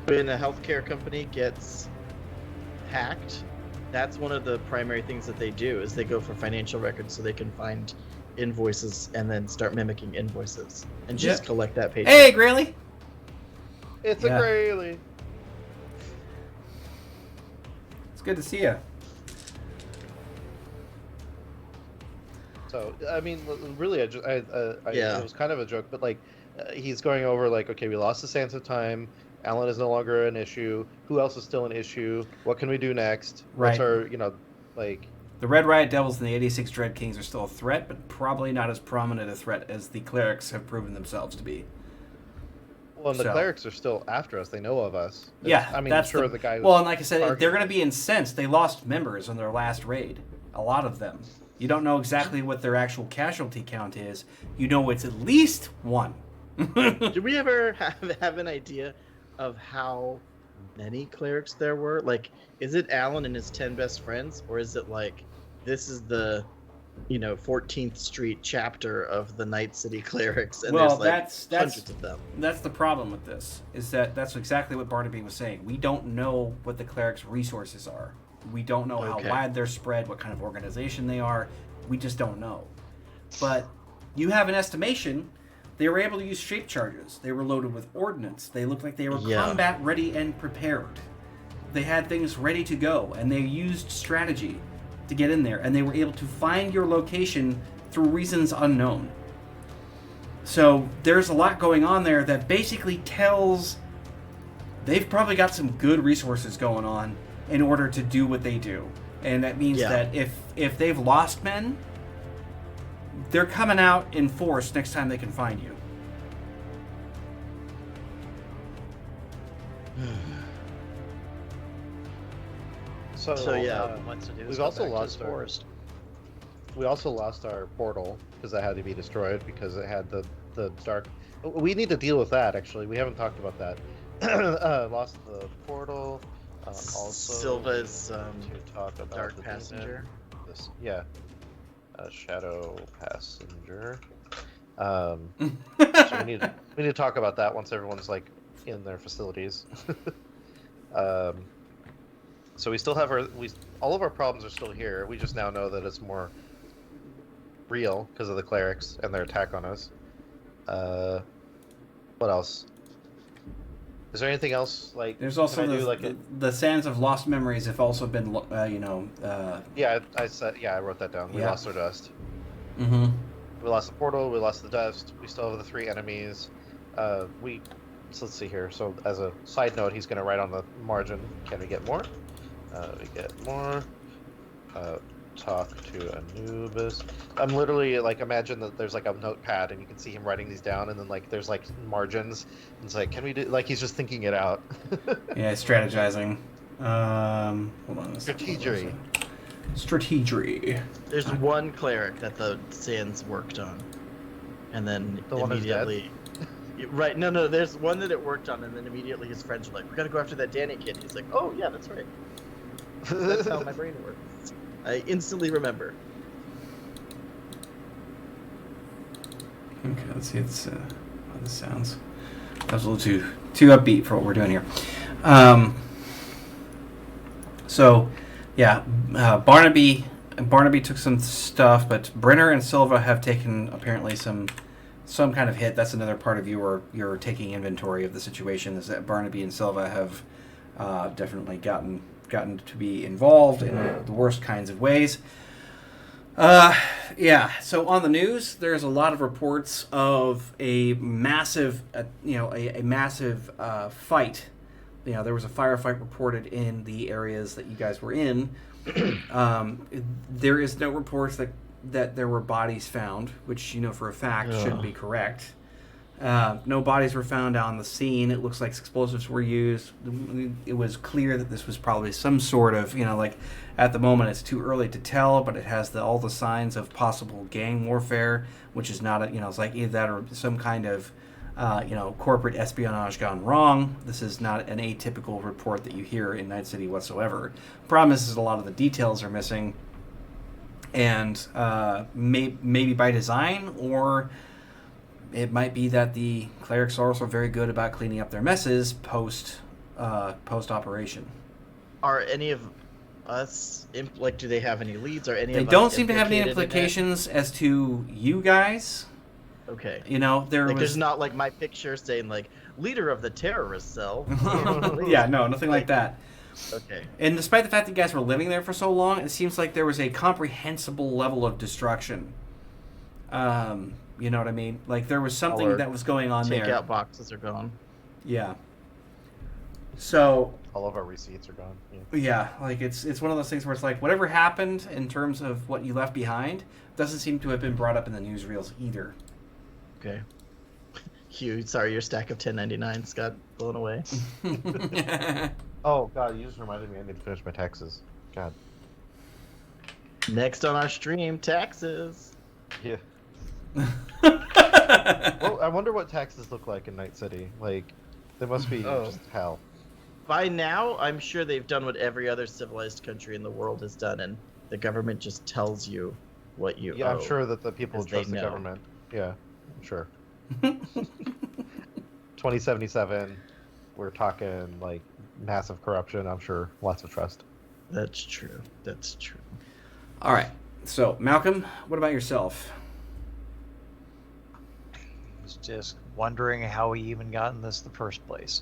when a healthcare company gets hacked. That's one of the primary things that they do is they go for financial records so they can find invoices and then start mimicking invoices and just collect that paycheck. Hey, Grayley. It's a Grayley. It's good to see you. So I mean, really, it was kind of a joke, but like, he's going over like, okay, we lost the sands of time. Alan is no longer an issue. Who else is still an issue? What can we do next? Right. What's our, like... The Red Riot Devils and the 86 Dread Kings are still a threat, but probably not as prominent a threat as the clerics have proven themselves to be. Well, and the clerics are still after us. They know of us. Yeah, I mean, I'm sure the guy... Well, and like I said, they're going to be incensed. They lost members on their last raid. A lot of them. You don't know exactly what their actual casualty count is. You know it's at least one. Did we ever have an idea of how many clerics there were? Like, is it Alan and his 10 best friends, or is it like this is the 14th Street chapter of the Night City clerics, and Well, there's like that's hundreds of them? that's the problem with this. Is that's exactly what Barnaby was saying. We don't know what the clerics' resources are. We don't know how Okay. wide they're spread, what kind of organization they are. We just don't know. But you have an estimation. They were able to use shape charges. They were loaded with ordnance. They looked like they were Yeah. combat ready and prepared. They had things ready to go, and they used strategy to get in there, and they were able to find your location through reasons unknown. So there's a lot going on there that basically tells they've probably got some good resources going on in order to do what they do. And that means Yeah. that if they've lost men, they're coming out in force next time they can find you. So yeah. What's to do is we've go also back to lost the our- forest. we also lost our portal because that had to be destroyed because it had the dark. We need to deal with that. Actually, we haven't talked about that. Lost the portal. Also, Silva's to talk about Dark the Passenger. This, yeah, Shadow Passenger. So we need to talk about that once everyone's like in their facilities. So we still have all of our problems are still here. We just now know that it's more real because of the clerics and their attack on us. What else? Is there anything else like? There's also can I do, the sands of lost memories have also been, Yeah, I said. Yeah, I wrote that down. We Yeah. lost our dust. mm-hmm. We lost the portal. We lost the dust. We still have the 3 enemies. So let's see here. So as a side note, he's going to write on the margin. Can we get more? We get more. Talk to Anubis. I'm literally like, imagine that there's like a notepad and you can see him writing these down, and then like there's like margins. And it's like, can we do? Like he's just thinking it out. Yeah, strategizing. Hold on. Strategery. Strategery. There's one cleric that the Sands worked on, and then The one who's dead? immediately. Right? No. There's one that it worked on, and then immediately his friends were like, "We gotta go after that Danny kid." He's like, "Oh yeah, that's right. That's how my brain works." I instantly remember. Okay, let's see. It's how this sounds. That was a little too upbeat for what we're doing here. So, yeah, Barnaby took some stuff, but Brenner and Silva have taken apparently some kind of hit. That's another part of your taking inventory of the situation, is that Barnaby and Silva have definitely gotten to be involved in the worst kinds of ways. Yeah. So on the news, there's a lot of reports of a massive, a massive fight. There was a firefight reported in the areas that you guys were in. There is no reports that there were bodies found, which for a fact should be correct. No bodies were found on the scene. It looks like explosives were used. It was clear that this was probably some sort of, at the moment it's too early to tell, but it has all the signs of possible gang warfare, which is not it's like either that or some kind of, corporate espionage gone wrong. This is not an atypical report that you hear in Night City whatsoever. Problem is a lot of the details are missing, and maybe by design, or it might be that the clerics are also very good about cleaning up their messes post operation. Are any of us do they have any leads? Or any They of us don't seem to have any implicated in it? implications as to you guys. Okay. There's not like my picture saying like leader of the terrorist cell. Yeah, no, nothing like that. Okay. And despite the fact that you guys were living there for so long, it seems like there was a comprehensible level of destruction. You know what I mean? Like there was something that was going on there. Takeout boxes are gone. Yeah. So All of our receipts are gone. yeah, like it's one of those things where it's like whatever happened in terms of what you left behind doesn't seem to have been brought up in the newsreels either. Okay. Hugh, sorry, your stack of 1099s got blown away. Oh god, you just reminded me I need to finish my taxes. God. Next on our stream, taxes. Yeah. Well, I wonder what taxes look like in Night City. Like, they must be Oh. just hell. By now, I'm sure they've done what every other civilized country in the world has done, and the government just tells you what you Yeah, owe. I'm sure that the people because they trust the know. government. Yeah, I'm sure. 2077, we're talking like massive corruption. I'm sure lots of trust. That's true. That's true. All right. So, Malcolm, what about yourself? He's just wondering how he even got in this in the first place.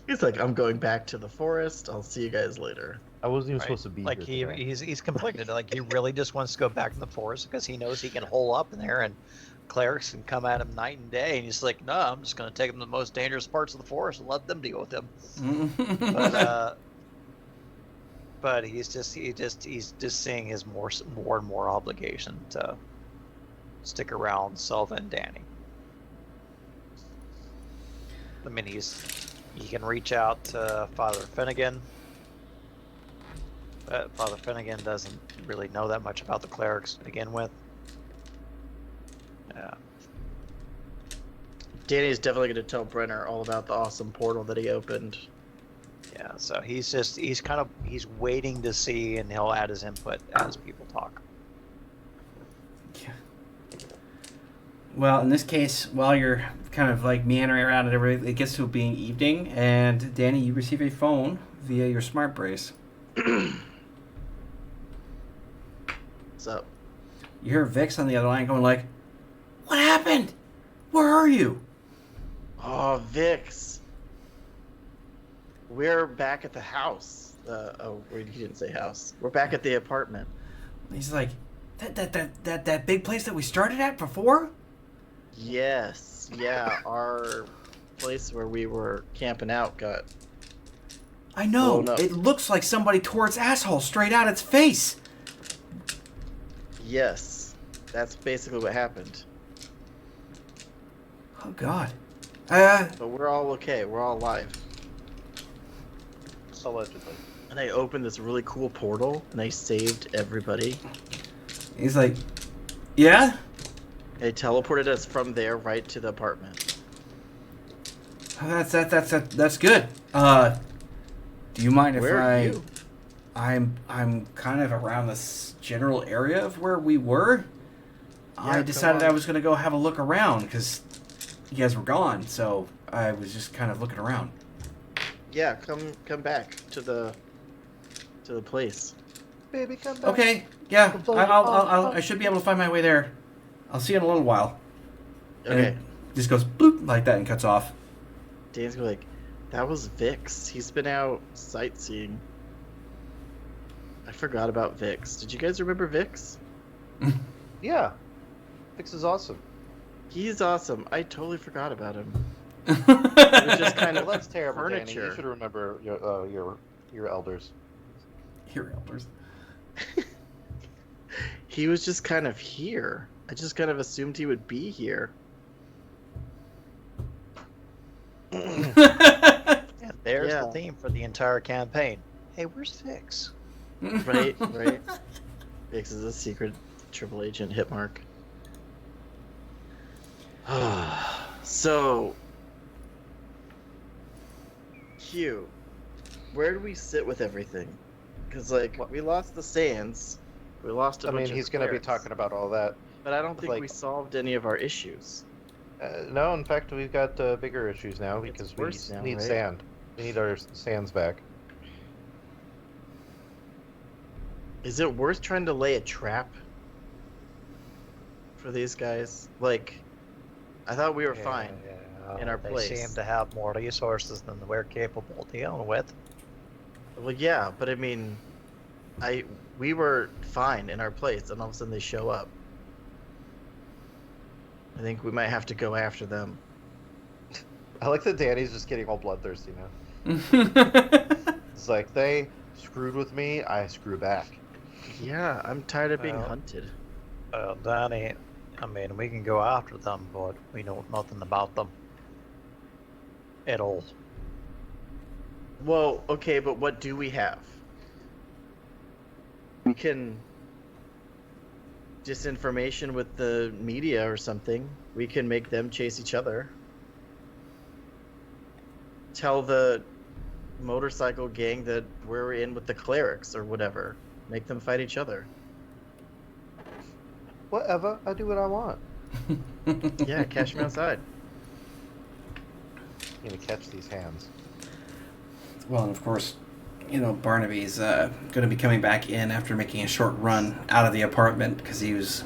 He's like, I'm going back to the forest. I'll see you guys later. I wasn't even Right? supposed to be Like here today. he's conflicted. Like he really just wants to go back in the forest because he knows he can hole up in there and clerics can come at him night and day. And he's like, no, I'm just going to take him to the most dangerous parts of the forest and let them deal with him. But he's just seeing his more and more obligation to stick around Selva and Danny. I mean, he can reach out to Father Finnegan. But Father Finnegan doesn't really know that much about the clerics to begin with. Danny's definitely going to tell Brenner all about the awesome portal that he opened. Yeah, so he's waiting to see, and he'll add his input as people talk. Yeah. Well, in this case, while you're kind of like meandering around and everything, it gets to being evening, and Danny, you receive a phone via your smart brace. What's up? You hear Vix on the other line going like, "What happened? Where are you?" Oh, Vix. We're back at the house. He didn't say house. We're back at the apartment. He's like, that big place that we started at before? Yes. Yeah, our place where we were camping out got... I know. blown up. It looks like somebody tore its asshole straight out its face. Yes. That's basically what happened. Oh, God. But we're all okay. We're all alive. Allegedly. And I opened this really cool portal, and I saved everybody. He's like, yeah? They teleported us from there right to the apartment. That's good. Do you mind if Where are you? I'm kind of around this general area of where we were. I come decided on. I was going to go have a look around because you guys were gone, so I was just kind of looking around. Yeah, come back to the place. Baby, come back. Okay, yeah, I should be able to find my way there. I'll see you in a little while. And Okay. it just goes bloop like that and cuts off. Dan's gonna be like, that was Vix. He's been out sightseeing. I forgot about Vix. Did you guys remember Vix? Yeah. Vix is awesome. He's awesome. I totally forgot about him. It was just kind Well, of that's terrible, Danny. furniture. You should remember your elders. Your elders. He was just kind of here. I just kind of assumed he would be here. And there's Yeah. the theme for the entire campaign. Hey, where's Vix? Right, right. Vix is a secret triple agent hit mark. So, Q, where do we sit with everything? Because, like, we lost the Sands. We lost a I bunch mean, of he's going to be clerics, talking about all that. But I don't think like- we solved any of our issues. No, in fact, we've got bigger issues now It's because worse we now, need right? sand. We need our sands back. Is it worth trying to lay a trap for these guys? Like, I thought we were fine. in our they place. seem to have more resources than we're capable of dealing with. Well, yeah, but I mean, we were fine in our place, and all of a sudden they show up. I think we might have to go after them. I like that Danny's just getting all bloodthirsty now. It's like, they screwed with me, I screw back. Yeah, I'm tired of being Well, hunted. Danny, I mean, we can go after them, but we know nothing about them at all. Well, okay, but what do we have? We can disinformation with the media or something. We can make them chase each other. Tell the motorcycle gang that we're in with the clerics or whatever. Make them fight each other. Whatever, I do what I want. Yeah, catch me outside. I'm gonna catch these hands. Well, and of course, Barnaby's going to be coming back in after making a short run out of the apartment because he was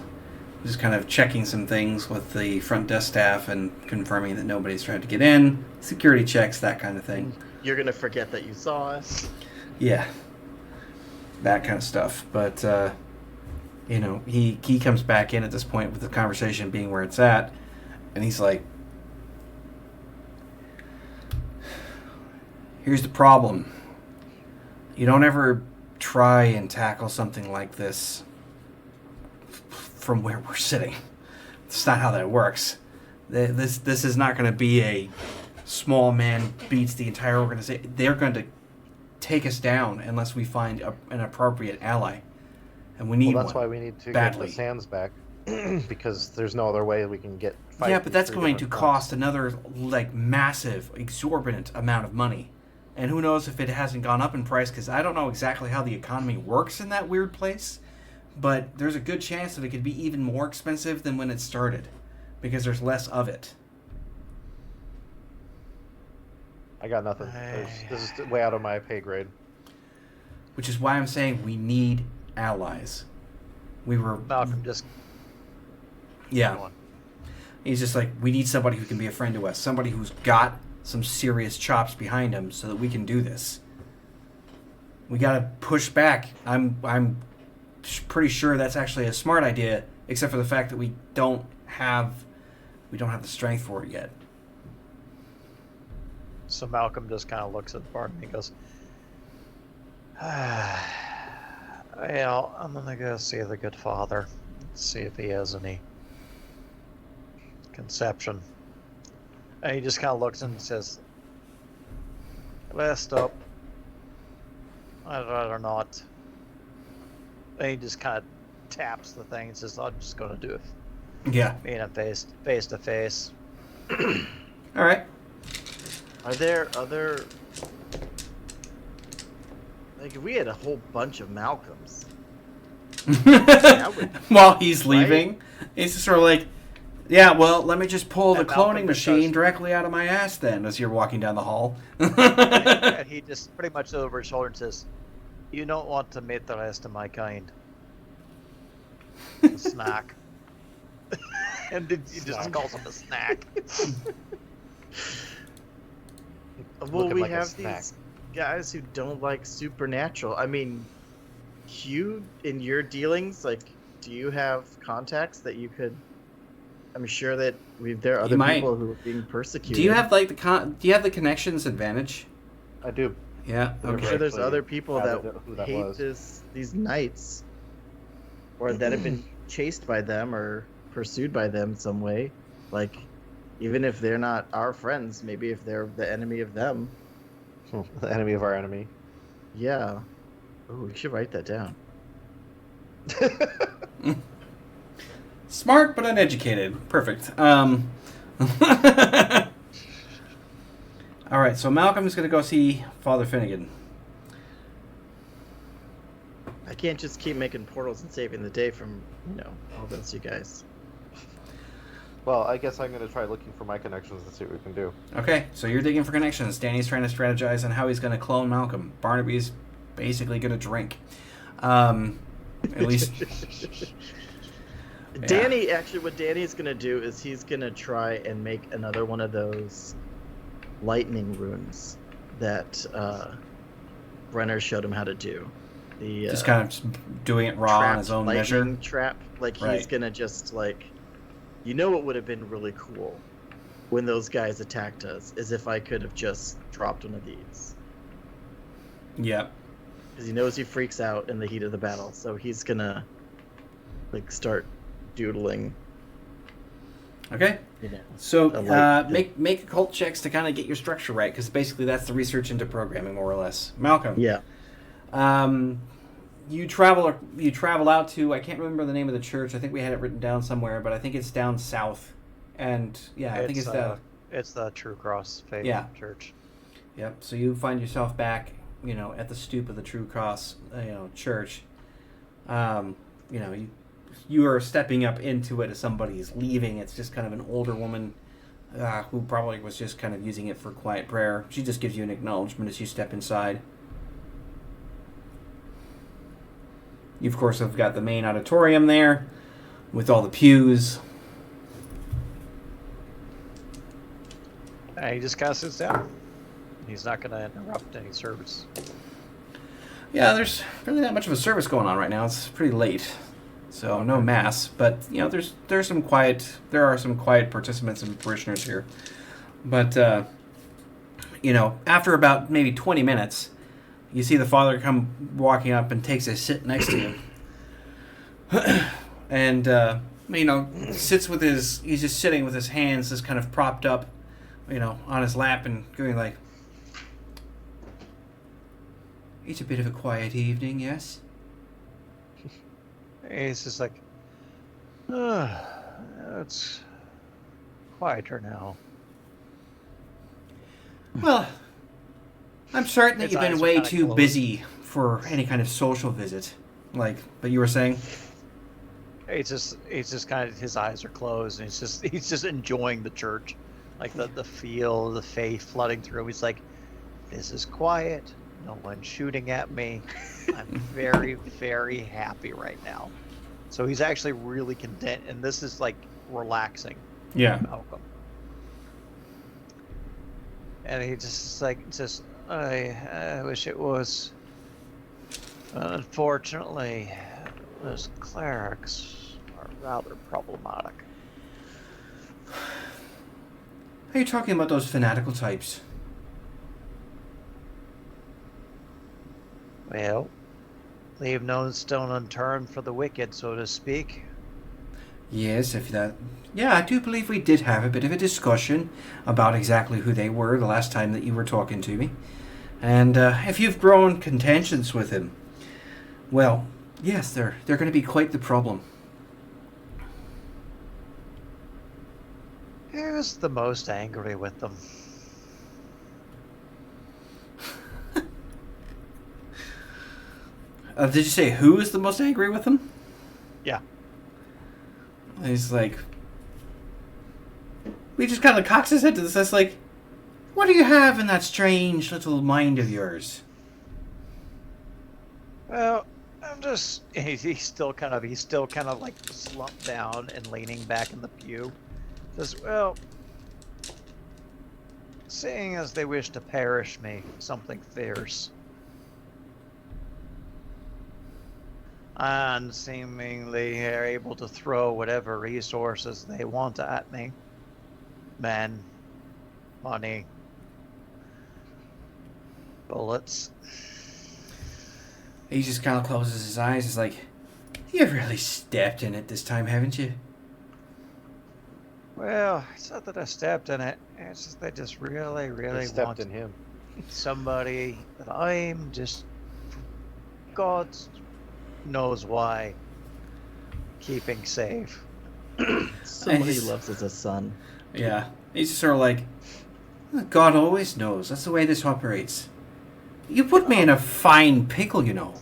just kind of checking some things with the front desk staff and confirming that nobody's tried to get in, security checks, that kind of thing. You're gonna forget that you saw us. Yeah, that kind of stuff. But he comes back in at this point with the conversation being where it's at, and he's like, "Here's the problem. You don't ever try and tackle something like this from where we're sitting. It's not how that works. This is not going to be a small man beats the entire organization. They're going to take us down unless we find an appropriate ally. And we need Well, that's one why we need to badly. get the sands back, because there's no other way we can get fight. Yeah, but that's these going to different cost fronts. another massive, exorbitant amount of money. And who knows if it hasn't gone up in price, because I don't know exactly how the economy works in that weird place. But there's a good chance that it could be even more expensive than when it started, because there's less of it. I got nothing. This is way out of my pay grade. Which is why I'm saying we need allies. Malcolm just Yeah. Go on. He's just like, we need somebody who can be a friend to us. Somebody who's got some serious chops behind him so that we can do this. We gotta push back. I'm pretty sure that's actually a smart idea, except for the fact that we don't have the strength for it yet. So Malcolm just kind of looks at the bar and he goes, well, I'm gonna go see the good father, see if he has any conception. And he just kind of looks and says, last up, I'd rather not. And he just kind of taps the thing and says, I'm just gonna do it. Yeah. Me and him face to face. All right. Are there other... Like, if we had a whole bunch of Malcolms... would- While he's Right? leaving, he's just sort of like, yeah, well, let me just pull the And Malcolm cloning just machine goes- directly out of my ass then as you're walking down the hall. And he just pretty much over his shoulder and says, you don't want to meet the rest of my kind. A snack. And he just Snack. calls him a snack. Well, Looking we like a have snack. these guys who don't like supernatural. I mean, you, in your dealings, like, do you have contacts that you could... I'm sure that there are other might. people who are being persecuted. Do you have do you have the connections advantage? I do. Yeah. I'm Okay. sure there's Actually, other people I that don't know who that hate was. these knights, or that have been chased by them or pursued by them some way. Like, even if they're not our friends, maybe if they're the enemy of them. The enemy of our enemy. Yeah. Oh, we should write that down. Smart but uneducated. Perfect. All right, so Malcolm's going to go see Father Finnegan. I can't just keep making portals and saving the day from, all those you guys. Well, I guess I'm going to try looking for my connections and see what we can do. Okay, so you're digging for connections. Danny's trying to strategize on how he's going to clone Malcolm. Barnaby's basically going to drink. At least... Danny, actually, what Danny's going to do is he's going to try and make another one of those lightning runes that Brenner showed him how to do. The just kind of just doing it raw on his own measure. lightning trap. Like, he's Right. going to just, like... what would have been really cool when those guys attacked us is if I could have just dropped one of these. Yep. Because he knows he freaks out in the heat of the battle, so he's going to, like, start doodling. Okay. You know. So Like make occult checks to kind of get your structure right, because basically that's the research into programming, more or less. Malcolm. Yeah. you travel out to, I can't remember the name of the church. I think we had it written down somewhere, but I think it's down south. And yeah, I think it's the True Cross Faith Church. Yep. So you find yourself back, at the stoop of the True Cross, church. You are stepping up into it as somebody is leaving. It's just kind of an older woman who probably was just kind of using it for quiet prayer. She just gives you an acknowledgement as you step inside. You, of course, have got the main auditorium there with all the pews. And he just kind of sits down. He's not going to interrupt any service. Yeah, there's really not much of a service going on right now. It's pretty late, so no mass. But there are some quiet participants and parishioners here. But after about maybe 20 minutes, you see the father come walking up and takes a sit next to you, and sits with he's just sitting with his hands just kind of propped up, on his lap and going like. It's a bit of a quiet evening, yes? He's just like, it's quieter now. Well, I'm certain that His you've been eyes are way kinda too closed. busy for any kind of social visit. But you were saying? He's just kind of, his eyes are closed, and he's just enjoying the church, like the feel, the faith flooding through him. He's like, this is quiet. No one's shooting at me. I'm very, very happy right now. So he's actually really content, and this is like relaxing. Yeah. Malcolm. And he just I wish it was. Unfortunately, those clerics are rather problematic. Are you talking about those fanatical types? Well, leave no stone unturned for the wicked, so to speak. Yes, I do believe we did have a bit of a discussion about exactly who they were the last time that you were talking to me. And if you've grown contentious with him, well, yes, they're going to be quite the problem. Who's the most angry with them? Did you say who is the most angry with him? Yeah. He's like... He just kind of cocks his head to this. That's like, what do you have in that strange little mind of yours? Well, I'm just... He's still kind of like slumped down and leaning back in the pew. Says, well... Seeing as they wish to perish me, something fierce. And seemingly are able to throw whatever resources they want at me. Men, money, bullets. He just kind of closes his eyes. He's like, you've really stepped in it this time, haven't you? Well, it's not that I stepped in it. It's just they just really, really stepped want in him. somebody that I'm just, God knows why, keeping safe. Somebody he loves as a son. Yeah. He's just sort of like, God always knows. That's the way this operates. You put me in a fine pickle, you know.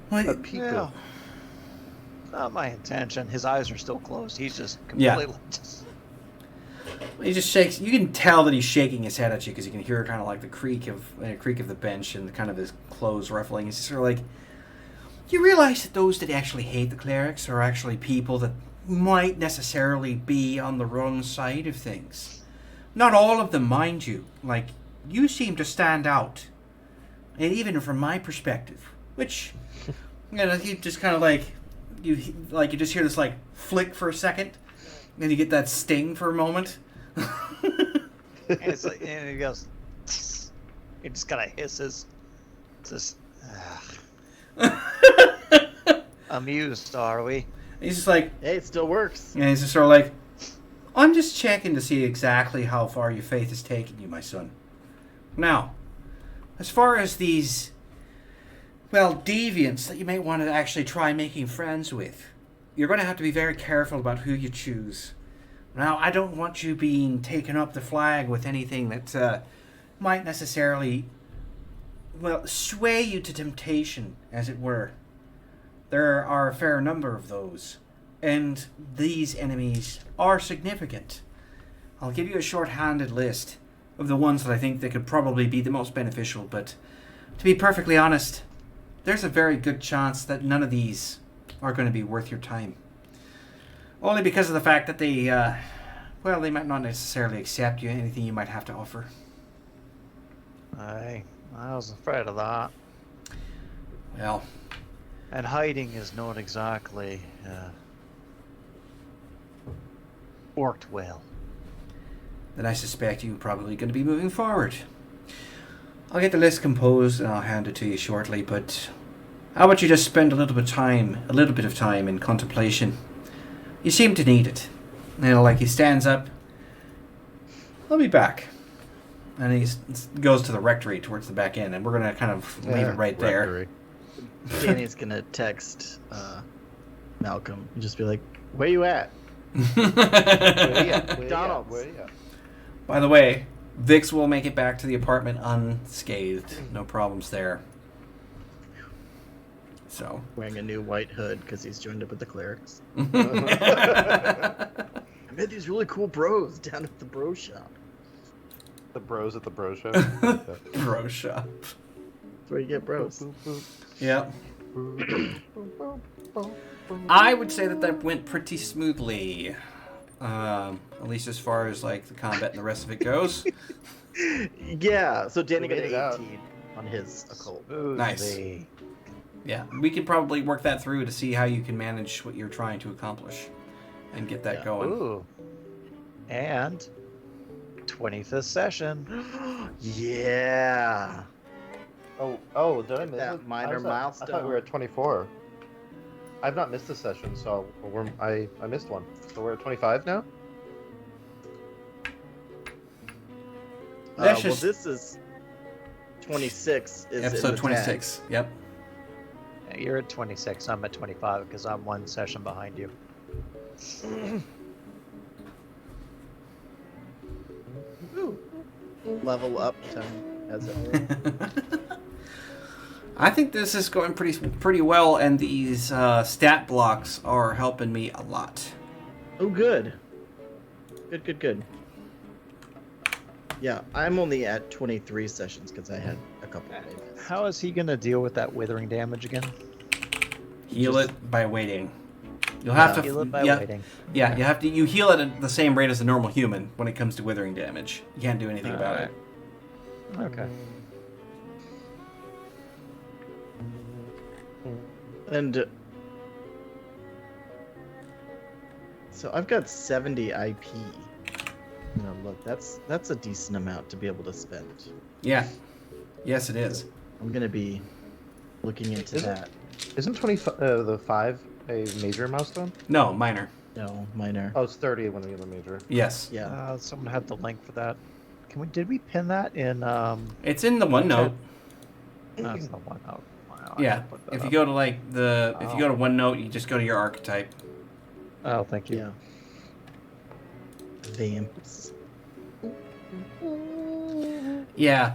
What? Yeah. Not my intention. His eyes are still closed. He's just completely He just shakes. You can tell that he's shaking his head at you because you can hear kind of like the creak of the bench and kind of his clothes ruffling. He's just sort of like, you realize that those that actually hate the clerics are actually people that might necessarily be on the wrong side of things. Not all of them, mind you. Like, you seem to stand out. And even from my perspective, which, you just kind of like, you just hear this like flick for a second, then you get that sting for a moment. and he goes, he just kind of hisses. Just, amused, are we? He's just like, Hey, it still works. and he's just sort of like, I'm just checking to see exactly how far your faith has taken you, my son. Now, as far as these well, deviants that you might want to actually try making friends with. You're going to have to be very careful about who you choose. Now, I don't want you being taken up the flag with anything that might necessarily, well, sway you to temptation, as it were. There are a fair number of those, and these enemies are significant. I'll give you a short-handed list of the ones that I think that could probably be the most beneficial, but to be perfectly honest, there's a very good chance that none of these are going to be worth your time. Only because of the fact that they might not necessarily accept anything you might have to offer. I was afraid of that. Well, And hiding is not exactly worked well. then I suspect you're probably going to be moving forward. I'll get the list composed and I'll hand it to you shortly, but how about you just spend a little bit of time in contemplation? You seem to need it. And he stands up. I'll be back. And he goes to the rectory towards the back end, and we're going to kind of leave it right there. Danny's gonna text Malcolm and just be like, "Where you at?" McDonald's. By the way, Vix will make it back to the apartment unscathed. No problems there. So. Wearing a new white hood because he's joined up with the clerics. I met these really cool bros down at the bro shop. The bros at the bro show. Bro shop. That's where you get bros. Yep. I would say that went pretty smoothly. At least as far as the combat and the rest of it goes. Yeah, so Danny got We made it out. 18 on his occult. Nice. Yeah, we could probably work that through to see how you can manage what you're trying to accomplish and get that going. Ooh. And 25th session. Yeah. Oh, did I miss That it? minor I thought we milestone. were at 24. I've not missed a session, so I missed one. So we're at 25 now? That's Well, just- this is 26. Is in Episode the 26. Yep. Yeah, you're at 26. I'm at 25 because I'm one session behind you. tag. Ooh. Level up time, as it were. I think this is going pretty well, and these stat blocks are helping me a lot. Oh, good. Good. Yeah, I'm only at 23 sessions because I had a couple of days. How is he going to deal with that withering damage again? Heal it by waiting. You'll have to Heal it by yeah, waiting. Yeah, you have to. You heal it at the same rate as a normal human when it comes to withering damage. You can't do anything about it. Okay. And so I've got 70 IP. Look, that's a decent amount to be able to spend. Yeah. Yes, it is. I'm gonna be looking into that. Isn't the 5 a major milestone? No, minor. No, minor. Oh, it's 30 when we get a major. Yes. Yeah. Someone had the link for that. Did we pin that in? It's in the OneNote. That's the one. Oh, wow, I Yeah. didn't put that If you up. go to if you go to OneNote, you just go to your archetype. Oh, thank you. Yeah. Vamps. Yeah.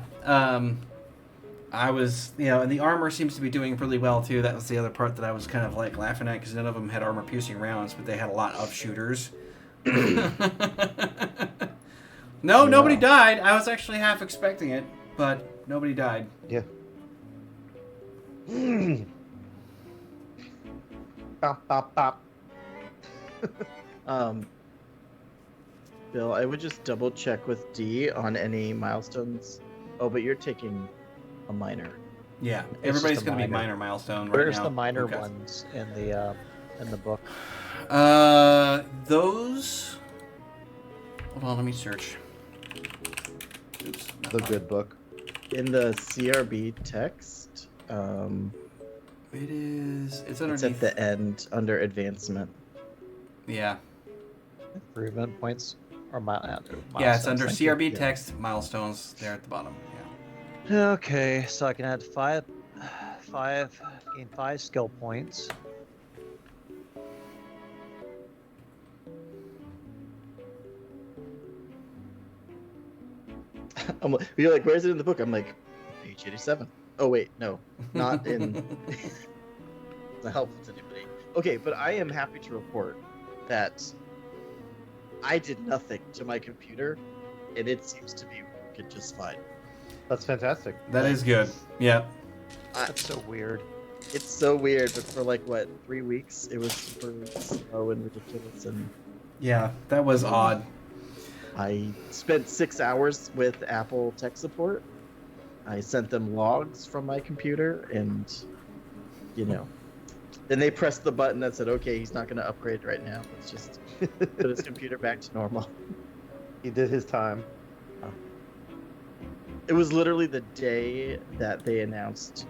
I was, and the armor seems to be doing really well too. That was the other part that I was kind of laughing at because none of them had armor-piercing rounds, but they had a lot of shooters. No, nobody died. I was actually half expecting it, but nobody died. Yeah. Bop, bop, bop. Bill, I would just double check with D on any milestones. Oh, but you're taking a minor. Yeah, just everybody's a going to be minor. minor milestone right Where's now. the minor Okay. ones in the book? Those. Hold on, let me search. Oops. not The mine. good book. In the CRB text, It is. It's it's underneath. at the end under advancement. Yeah. Improvement points or Yeah, it's under milestones, thank you. CRB Yeah. text milestones there at the bottom. Yeah. Okay, so I can add gain 5 skill points. You're like, where is it in the book? I'm like, page 87. Oh wait, no, not in. It's not helpful to anybody. Okay, but I am happy to report that I did nothing to my computer, and it seems to be working just fine. That's fantastic. That is good. Yeah. That's so weird. It's so weird, but for like what 3 weeks, it was super slow and ridiculous, and Yeah, that was odd. I spent 6 hours with Apple tech support. I sent them logs from my computer, and then they pressed the button that said, "Okay, he's not going to upgrade right now. Let's just put his computer back to normal." He did his time. It was literally the day that they announced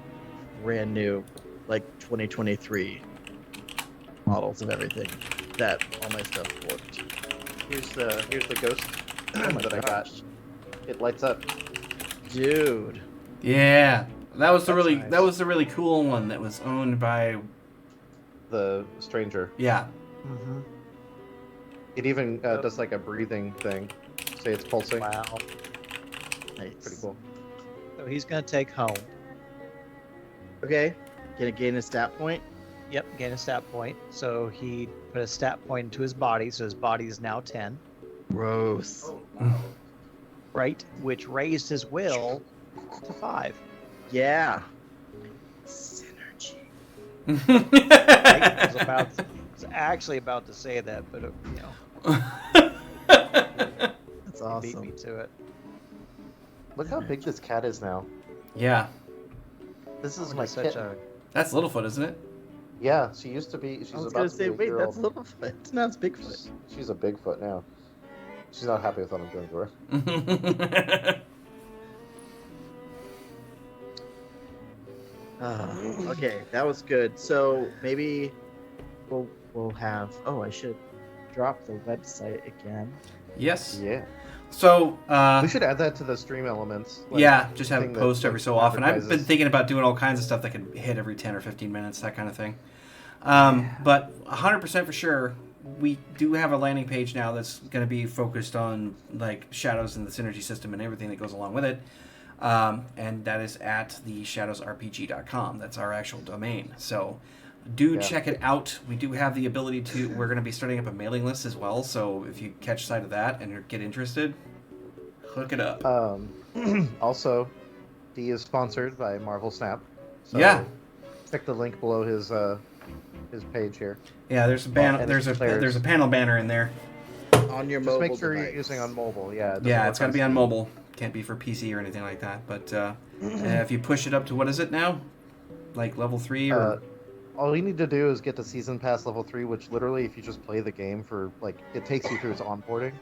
brand new, like 2023 models of everything, that all my stuff worked. Here's the ghost Oh my that I got. gosh, It lights up. dude! Yeah. That was the That's really nice. that was the really cool one that was owned by The stranger. yeah. Mm-hmm. It even does like a breathing thing. Say it's pulsing. Wow. Nice. Pretty cool. So he's gonna take home. Okay, gonna gain a stat point. Yep, gain a stat point. So he put a stat point into his body, so his body is now 10. Gross. Right? Which raised his will to 5. Yeah. Synergy. I was actually about to say that, but That's he beat me awesome. to it. Look how big this cat is now. Yeah. This is Look my at such kitten. That's Littlefoot, isn't it? Yeah, she used to be. She's I was about gonna to say, be a wait, year that's old. Littlefoot. No, it's Bigfoot. She's a Bigfoot now. She's not happy with what I'm doing to her. Okay, that was good. So maybe we'll have. Oh, I should drop the website again. Yes. Yeah. So We should add that to the stream elements. yeah, just have thing it that, post like, every so often. I've been advertises. thinking about doing all kinds of stuff that can hit every 10 or 15 minutes, that kind of thing. But 100% for sure, we do have a landing page now that's going to be focused on like Shadows and the Synergy system and everything that goes along with it. And that is at the ShadowsRPG.com. That's our actual domain. So do check it out. We do have the ability to, we're going to be starting up a mailing list as well. So if you catch sight of that and get interested, hook it up. Also, D is sponsored by Marvel Snap. So Yeah. Check the link below his page here. Yeah, there's a and there's a players. there's a panel banner in there. On your Just mobile make sure device. you're using on mobile. Yeah. It doesn't Yeah, work it's got to be on Steam. mobile. Can't be for PC or anything like that. But if you push it up to what is it now, like level 3 or All you need to do is get to Season Pass level 3, which literally, if you just play the game for like, it takes you through its onboarding.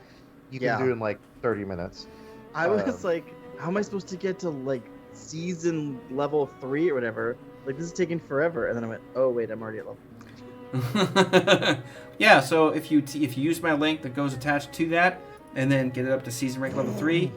You can Yeah. do in like 30 minutes. I was like, how am I supposed to get to like season level 3 or whatever? Like this is taking forever. And then I went, oh wait, I'm already at level. yeah. So if you use my link that goes attached to that, and then get it up to season rank level 3,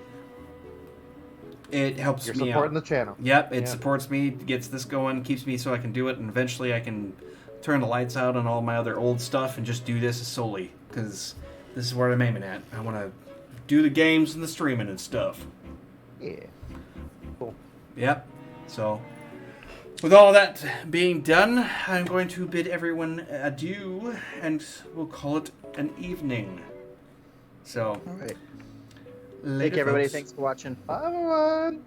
it helps You're me supporting out. the channel. Yep, it Yeah. supports me, gets this going, keeps me so I can do it, and eventually I can turn the lights out on all my other old stuff and just do this solely, because this is where I'm aiming at. I want to do the games and the streaming and stuff. Yeah. Cool. Yep. So, with all that being done, I'm going to bid everyone adieu, and we'll call it an evening. So, All right. later, Thank you, everybody. folks. Thanks for watching. Bye, everyone.